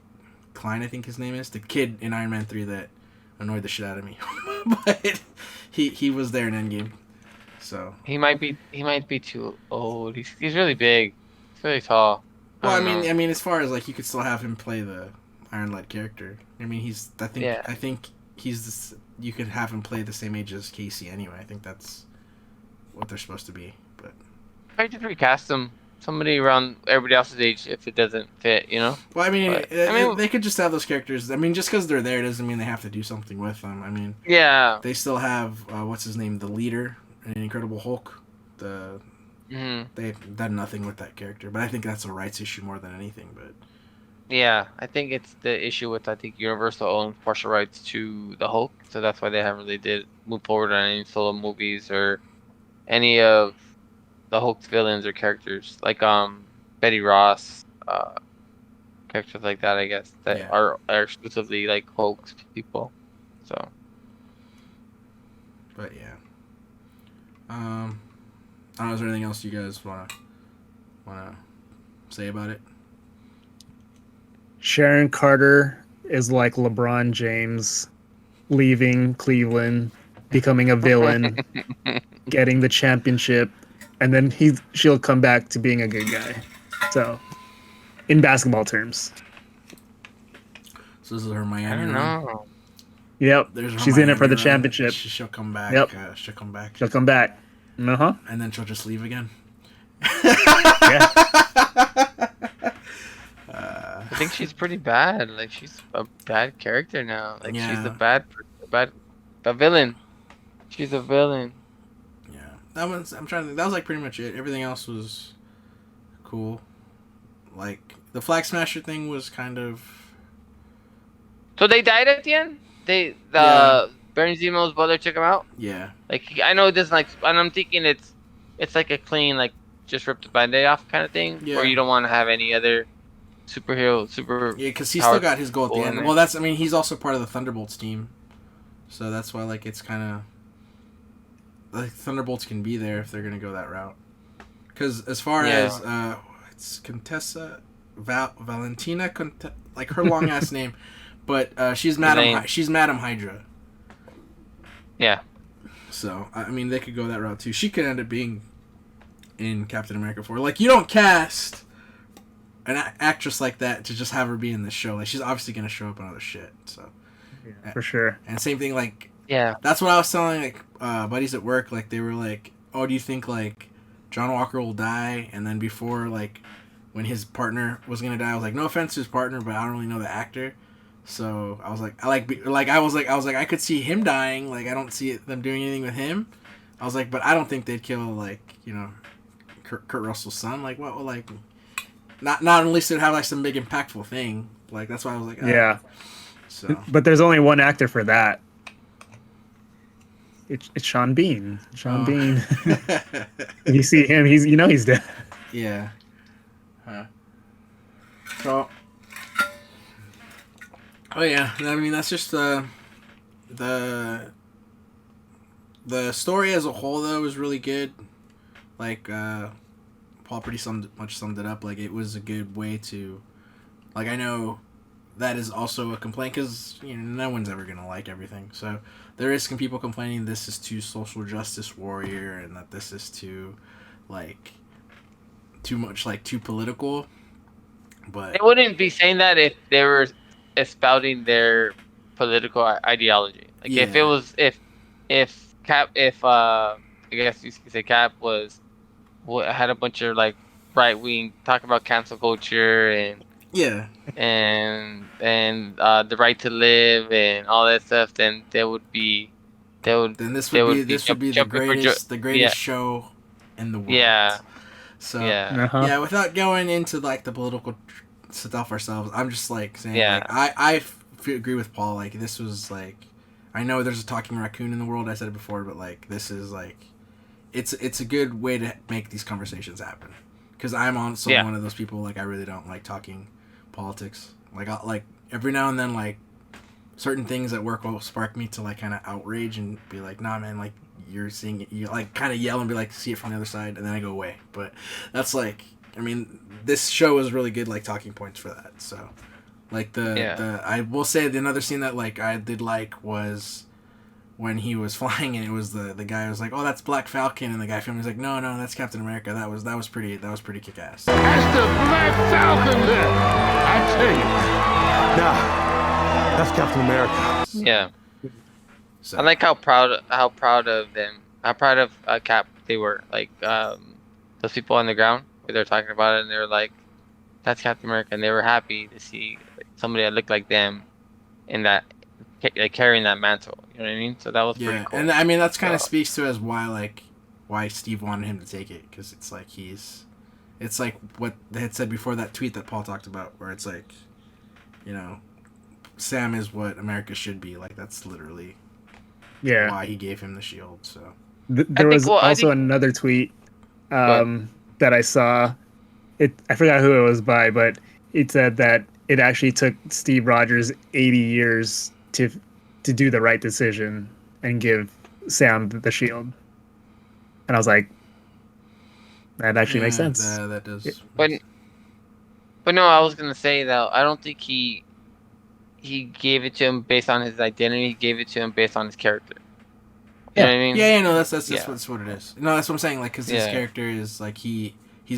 Klein, I think his name is. The kid in Iron Man 3 that annoyed the shit out of me. But he was there in Endgame. So He might be too old. He's really big. He's really tall. well, I mean, as far as like you could still have him play the Iron Lad character. I mean, I think he's this. You could have him play the same age as Casey anyway. I think that's what they're supposed to be. But I just recast him. Somebody around everybody else's age if it doesn't fit, you know? well, I mean, they could just have those characters. I mean, just because they're there doesn't mean they have to do something with them. I mean, Yeah. they still have what's his name, the leader in Incredible Hulk. They've done nothing with that character, but I think that's a rights issue more than anything. But Yeah, I think it's the issue with Universal owns partial rights to the Hulk, so that's why they haven't really move forward on any solo movies or any of the Hulk's villains or characters like Betty Ross, characters like that. I guess that are exclusively like Hulk's people. So. But yeah. I don't know. Is there anything else you guys wanna say about it? Sharon Carter is like LeBron James leaving Cleveland, becoming a villain, getting the championship, and then she'll come back to being a good guy. So, in basketball terms. So this is her Miami. I don't know. Yep, she's in it for the run. championship. She'll come back. Yep. She'll come back. She'll come back. And then she'll just leave again. Yeah. I think she's pretty bad. Like she's a bad character now. Like she's a bad villain. She's a villain. Yeah, I'm trying to think. That was like pretty much it. Everything else was cool. Like The Flag Smasher thing was kind of. So they died at the end. Baron Zemo's brother took him out. Yeah. Like I know it doesn't like, and I'm thinking it's like a clean like just rip the band-aid off kind of thing, Yeah. or you don't want to have any other superhero Yeah, because he still got his goal at the end. there. Well, he's also part of the Thunderbolts team, so that's why like it's kind of like Thunderbolts can be there if they're gonna go that route. Because as far as it's Contessa Valentina, like her long ass name, but she's Madam Hydra. Yeah. So I mean, they could go that route too. She could end up being in Captain America 4. Like, you don't cast an actress like that to just have her be in this show. Like, she's obviously gonna show up in other shit. So yeah, for sure. And same thing, like, yeah, that's what I was telling like buddies at work. Like, they were like, "Oh, do you think like John Walker will die?" And then before, like, when his partner was gonna die, I was like, "No offense to his partner, but I don't really know the actor." So I was like, I could see him dying. Like, I don't see them doing anything with him. I was like, but I don't think they'd kill, like, you know, Kurt Russell's son. Like, what? Like, not unless they'd have like some big impactful thing. Like, that's why I was like, yeah. So, but there's only one actor for that. It's Sean Bean. Sean Bean. If you see him, he's dead. Yeah. So. Oh yeah, I mean that's just the story as a whole though was really good. Like Paul pretty summed it up. Like, it was a good way to, like, I know that is also a complaint because, you know, no one's ever gonna like everything. So there is some people complaining this is too social justice warrior and that this is too much like too political. But they wouldn't be saying that if they were espouting their political ideology. Like, yeah. if it was if I guess you could say Cap had a bunch of like right wing talk about cancel culture and yeah and the right to live and all that stuff, then this would be the greatest show in the world. Yeah. So yeah. Without going into like the political stuff ourselves, I'm just like saying, yeah. like, I agree with Paul. Like, this was like, I know there's a talking raccoon in the world. I said it before, but like, this is like, it's a good way to make these conversations happen. Because I'm also one of those people, like, I really don't like talking politics. Like, like every now and then, like, certain things at work will spark me to like kind of outrage and be like, nah, man, like, you're seeing it, you like kind of yell and be like, see it from the other side, and then I go away. But that's like, I mean, this show is really good, like, talking points for that. So, like, I will say another scene that like I did like was when he was flying and it was the guy was like, oh, that's Black Falcon, and the guy filming was like, no, that's Captain America. That was pretty kick ass. That's the Black Falcon there, I tell you. Nah, that's Captain America. Yeah. So. I like how proud of them, how proud of Cap they were. Like, those people on the ground where they're talking about it, and they were like, that's Captain America, and they were happy to see somebody that looked like them in that, like, carrying that mantle. You know what I mean? So that was pretty cool. And I mean that's kind of speaks to as why Steve wanted him to take it, because it's like it's like what they had said before, that tweet that Paul talked about, where it's like, you know, Sam is what America should be. Like, that's literally why he gave him the shield. So there was also another tweet that I saw. I forgot who it was by, but it said that it actually took Steve Rogers 80 years to do the right decision and give Sam the shield. And I was like, that actually makes sense. That does. But no, I was gonna say though, I don't think he gave it to him based on his identity. He gave it to him based on his character. You know what I mean? Yeah, no, that's what it is. No, that's what I'm saying. Like, because his character is like he's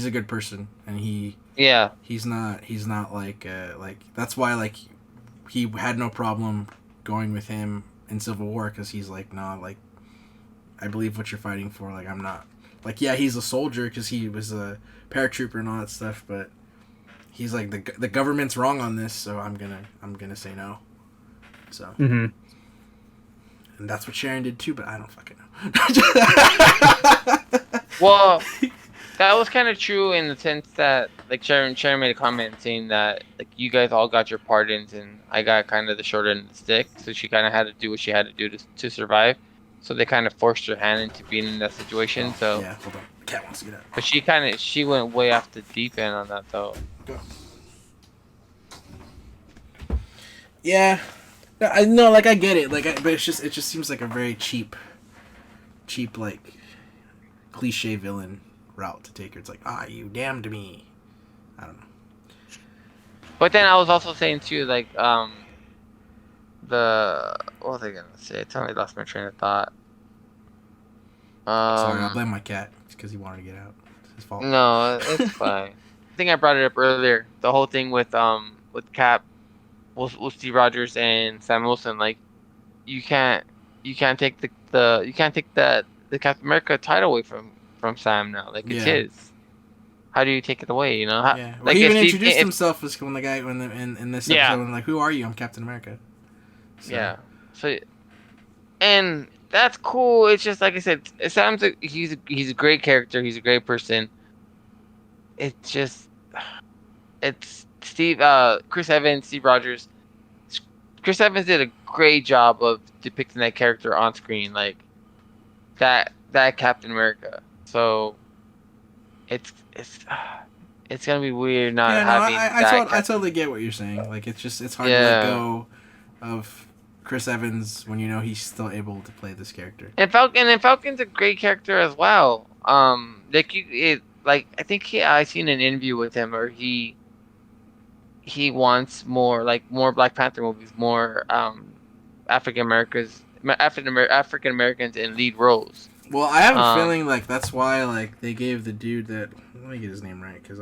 a good person, and he's not like that's why like he had no problem going with him in Civil War, because he's like, nah, like, I believe what you're fighting for. Like, I'm not like, yeah, he's a soldier because he was a paratrooper and all that stuff, but he's like, the government's wrong on this, so I'm gonna say no. So, and that's what Sharon did too, but I don't fucking know. Well, that was kind of true in the sense that, like, Sharon made a comment saying that, like, you guys all got your pardons and I got kind of the short end of the stick, so she kind of had to do what she had to do to survive. So they kind of forced her hand into being in that situation. So yeah, hold on, the cat wants to get out. But she went way off the deep end on that though. Yeah, I know, like I get it, like, but it just seems like a very cheap, like, cliche villain route to take her. It's like, you damned me. I don't know. But then I was also saying too, like, what was I gonna say? I totally lost my train of thought. Sorry, I'll blame my cat because he wanted to get out. It's his fault. No, it's fine. I think I brought it up earlier. The whole thing with Cap, with Steve Rogers and Sam Wilson, like, you can't take the Captain America title away from Sam now. Like, it's his. How do you take it away? You know? Yeah. Well, like, he even introduced himself as when the guy in this episode, when, like, who are you? I'm Captain America. So. Yeah. So, and that's cool. It's just like I said, Sam's he's a great character. He's a great person. It's just, it's Chris Evans, Steve Rogers. Chris Evans did a great job of depicting that character on screen, like that Captain America. So it's gonna be weird not having. I totally get what you're saying. Like, it's hard to let go of Chris Evans when you know he's still able to play this character. And Falcon's a great character as well. I think I seen an interview with him where he wants more Black Panther movies, more African Americans in lead roles. Well, I have a feeling like that's why, like, they gave the dude that, let me get his name right because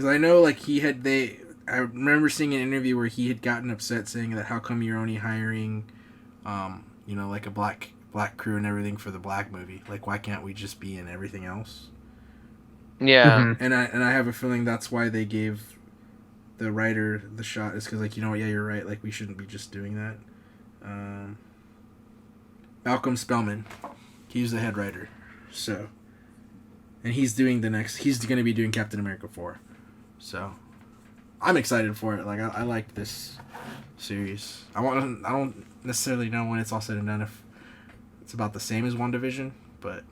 I know, like, I remember seeing an interview where he had gotten upset saying that how come you're only hiring like a black crew and everything for the black movie, like, why can't we just be in everything else? Yeah. Mm-hmm. And I have a feeling that's why they gave the writer the shot, is because, like, you know what, yeah, you're right, like, we shouldn't be just doing that. Malcolm Spellman, he's the head writer, so, and he's going to be doing Captain America 4, so I'm excited for it. Like, I like this series. I don't necessarily know when it's all said and done if it's about the same as WandaVision, but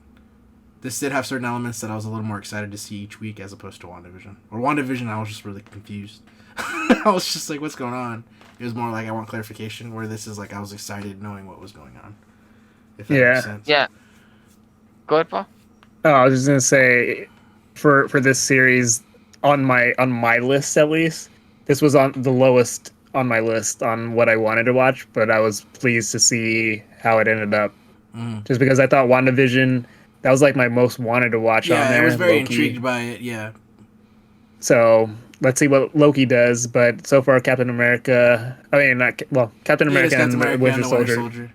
this did have certain elements that I was a little more excited to see each week as opposed to WandaVision. Or WandaVision, I was just really confused. I was just like, what's going on? It was more like, I want clarification, where this is like, I was excited knowing what was going on. If that makes sense. Yeah. Go ahead, Paul. Oh, I was just gonna say, for this series, on my list at least, this was on the lowest on my list on what I wanted to watch, but I was pleased to see how it ended up. Just because I thought WandaVision, that was like my most wanted to watch on there. Yeah, I was very Loki. intrigued by it, yeah. So let's see what Loki does, but so far Captain America, Captain America and Winter Soldier.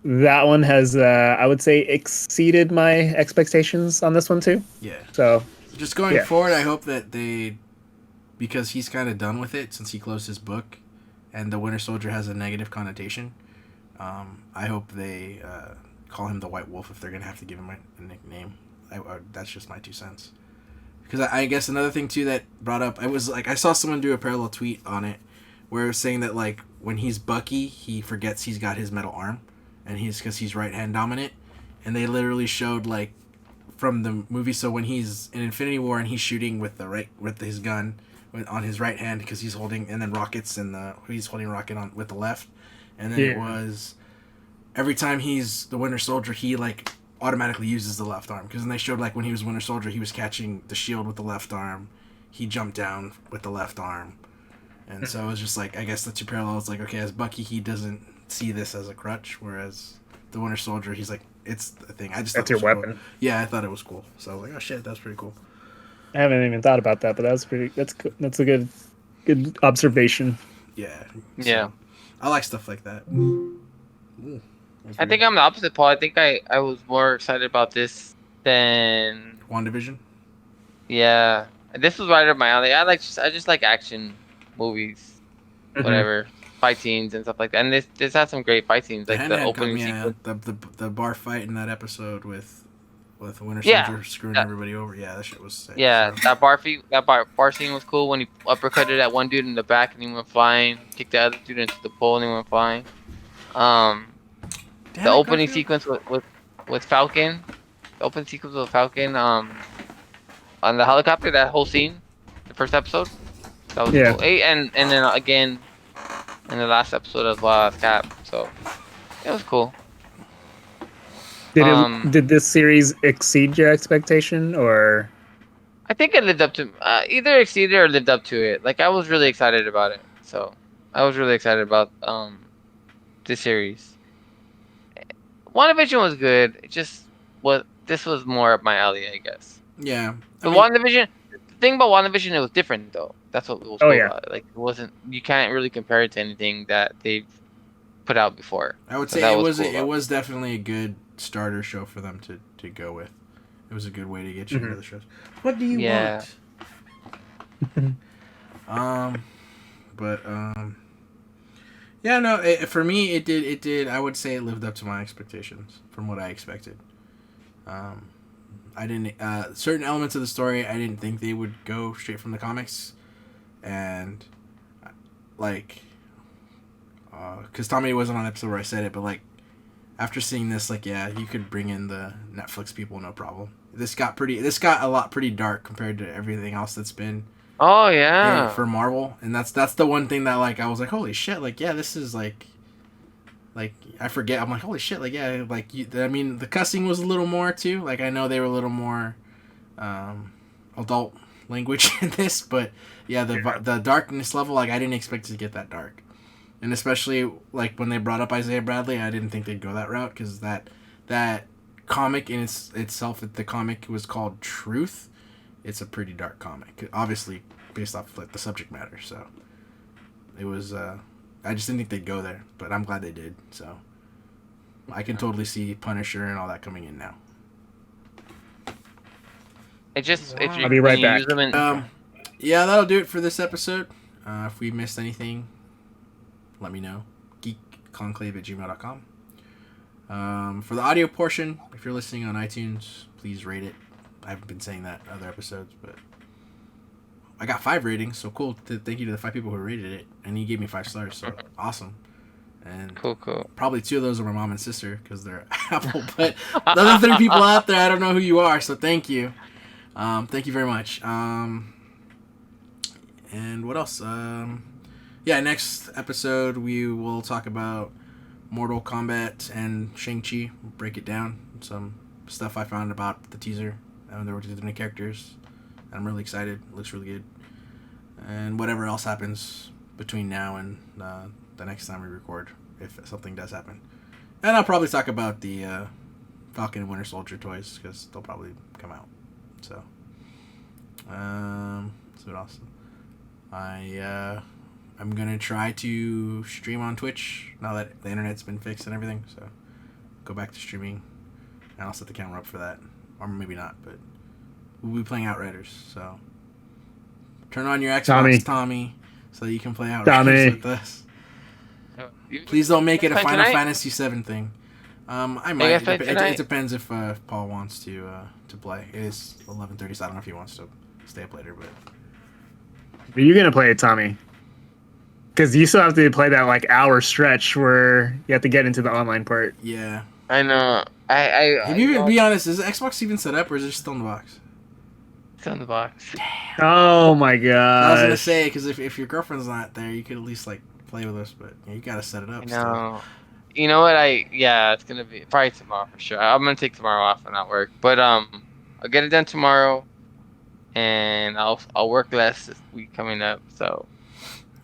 That one has, I would say, exceeded my expectations on this one too. Yeah. So just going forward, I hope that because he's kind of done with it since he closed his book, and the Winter Soldier has a negative connotation. I hope they call him the White Wolf if they're gonna have to give him a nickname. That's just my 2 cents. Because I guess another thing too that brought up, I was like, I saw someone do a parallel tweet on it, where it was saying that, like, when he's Bucky, he forgets he's got his metal arm, and because he's right hand dominant, and they literally showed, like, from the movie, so when he's in Infinity War and he's shooting with his gun on his right hand because he's holding, and then he's holding rocket on with the left, and then it was every time he's the Winter Soldier, he, like, automatically uses the left arm, because then they showed, like, when he was Winter Soldier, he was catching the shield with the left arm, he jumped down with the left arm, and so it was just like, I guess the 2 parallels, like, okay, as Bucky, he doesn't see this as a crutch, whereas the Winter Soldier, he's like, it's a thing. I just that's your weapon. Cool. Yeah, I thought it was cool. So I was like, oh shit, that's pretty cool. I haven't even thought about that, but that's a good observation. Yeah. Yeah. I like stuff like that. I think I'm the opposite, Paul. I think I was more excited about this than WandaVision. Yeah, this was right up my alley. I just like action movies, whatever, fight scenes and stuff like that. And this has some great fight scenes, like the opening sequence. The bar fight in that episode with with Winter Soldier screwing everybody over. Yeah, that shit was sick. Yeah, so. that bar scene was cool when he uppercutted that one dude in the back and he went flying, kicked the other dude into the pole and he went flying. The opening sequence with Falcon, on the helicopter, that whole scene, the first episode, that was cool. And then again in the last episode as well as Cap, so it was cool. Did this series exceed your expectation, or? I think it lived up to either exceeded or lived up to it. Like I was really excited about it, so I was really excited about this series. WandaVision was good. It just this was more up my alley, I guess. Yeah. WandaVision. The thing about WandaVision, it was different though. That's what was cool about it. Like it wasn't. You can't really compare it to anything that they've put out before. I would say it was definitely a good starter show for them to go with. It was a good way to get you into the shows. What do you want? Yeah, no. For me, it did. I would say it lived up to my expectations from what I expected. I didn't. Certain elements of the story, I didn't think they would go straight from the comics, and like, because Tommy wasn't on the episode where I said it, but like, after seeing this, like, yeah, you could bring in the Netflix people, no problem. This got a lot pretty dark compared to everything else that's been. Oh yeah. For Marvel, and that's the one thing that like I was like, holy shit, like yeah, this is like I forget. I'm like, holy shit, like yeah, like I mean, the cussing was a little more too. Like I know they were a little more adult language in this, but yeah, the darkness level, like I didn't expect it to get that dark. And especially like when they brought up Isaiah Bradley, I didn't think they'd go that route because that comic in itself, the comic was called Truth. It's a pretty dark comic, obviously based off like the subject matter. So it was. I just didn't think they'd go there, but I'm glad they did. So I can totally see Punisher and all that coming in now. It just I'll be right back. Yeah, that'll do it for this episode. If we missed anything, let me know. geekconclave@gmail.com. For the audio portion, if you're listening on iTunes, please rate it. I haven't been saying that in other episodes, but I got 5 ratings, so cool. Thank you to the 5 people who rated it, and he gave me 5 stars, so awesome. And cool. Probably 2 of those are my mom and sister because they're Apple, but the other 3 people out there, I don't know who you are, so thank you. Thank you very much. And what else? Next episode we will talk about Mortal Kombat and Shang-Chi. We'll break it down. Some stuff I found about the teaser. There were different characters. I'm really excited. It looks really good. And whatever else happens between now and the next time we record, if something does happen. And I'll probably talk about the Falcon and Winter Soldier toys, because they'll probably come out. So, what else? I'm going to try to stream on Twitch now that the internet's been fixed and everything. So, go back to streaming. And I'll set the camera up for that. Or maybe not, but we'll be playing Outriders, so turn on your Xbox, Tommy, so you can play Outriders with us. Please don't make it a Final Fantasy VII thing. I might. It depends if Paul wants to play. It is 11:30, so I don't know if he wants to stay up later. But are you gonna play it, Tommy? Because you still have to play that like hour stretch where you have to get into the online part. Yeah, I know. Be honest, is the Xbox even set up, or is it still in the box? It's in the box. Damn. Oh my god. I was gonna say, because if your girlfriend's not there, you could at least like play with us, but you gotta set it up. No. You know what? It's gonna be probably tomorrow for sure. I'm gonna take tomorrow off and not work, but I'll get it done tomorrow, and I'll work less this week coming up. So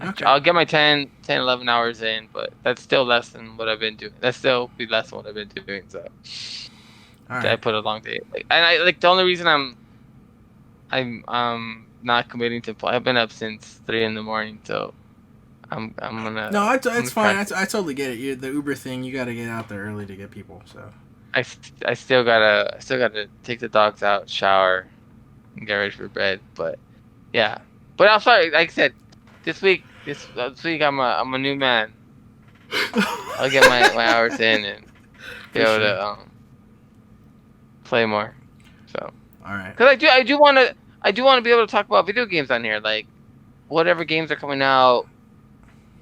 okay. I'll get my 10, 11 hours in, but that's still less than what I've been doing. That's still be less than what I've been doing. So I put a long day. The only reason I'm not committing to play. I've been up since 3 a.m, so I'm gonna. No, it's fine. I totally get it. The Uber thing, you gotta get out there early to get people. So I still gotta take the dogs out, shower, and get ready for bed. But yeah, but I'm sorry. Like I said, this week I'm a new man. I'll get my hours in and be able to play more. So. All right. Because I do want to be able to talk about video games on here, like whatever games are coming out,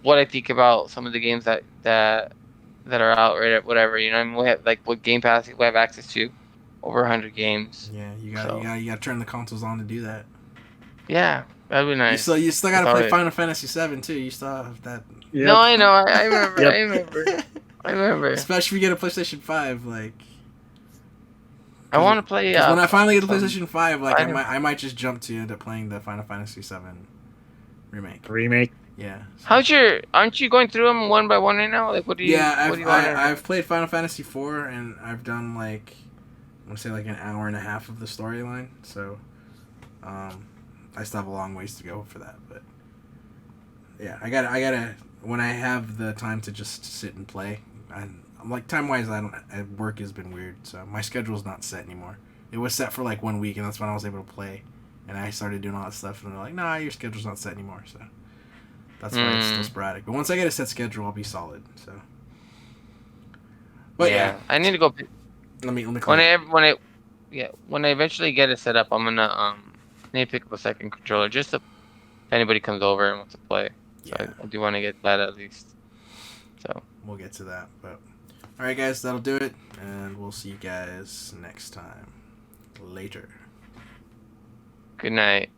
what I think about some of the games that are out, right? Whatever, you know. I mean, we have like what Game Pass we have access to, over 100 games. Yeah, you got to turn the consoles on to do that. Yeah, that'd be nice. You still got to play Final Fantasy 7 too. You still have that. Yep. No, I know. I remember. Yep. I remember. Especially if you get a PlayStation 5, like. I want to play. When I finally get a PlayStation 5, like I might just jump to end up playing the Final Fantasy 7 remake. Yeah. Aren't you going through them one by one right now? Like, what do you? Yeah, I've played Final Fantasy 4 and I've done like, I want to say like an hour and a half of the storyline. So, I still have a long ways to go for that. But yeah, I gotta when I have the time to just sit and play. I'm like time wise, work has been weird, so my schedule's not set anymore. It was set for like 1 week, and that's when I was able to play. And I started doing all that stuff, and they're like, "Nah, your schedule's not set anymore." So that's why it's still sporadic. But once I get a set schedule, I'll be solid. So, but yeah, I need to go. Let me call when I eventually get it set up, I'm gonna need to pick up a second controller just to, if anybody comes over and wants to play. So yeah. I do want to get that at least. So we'll get to that, but. Alright guys, that'll do it, and we'll see you guys next time. Later. Good night.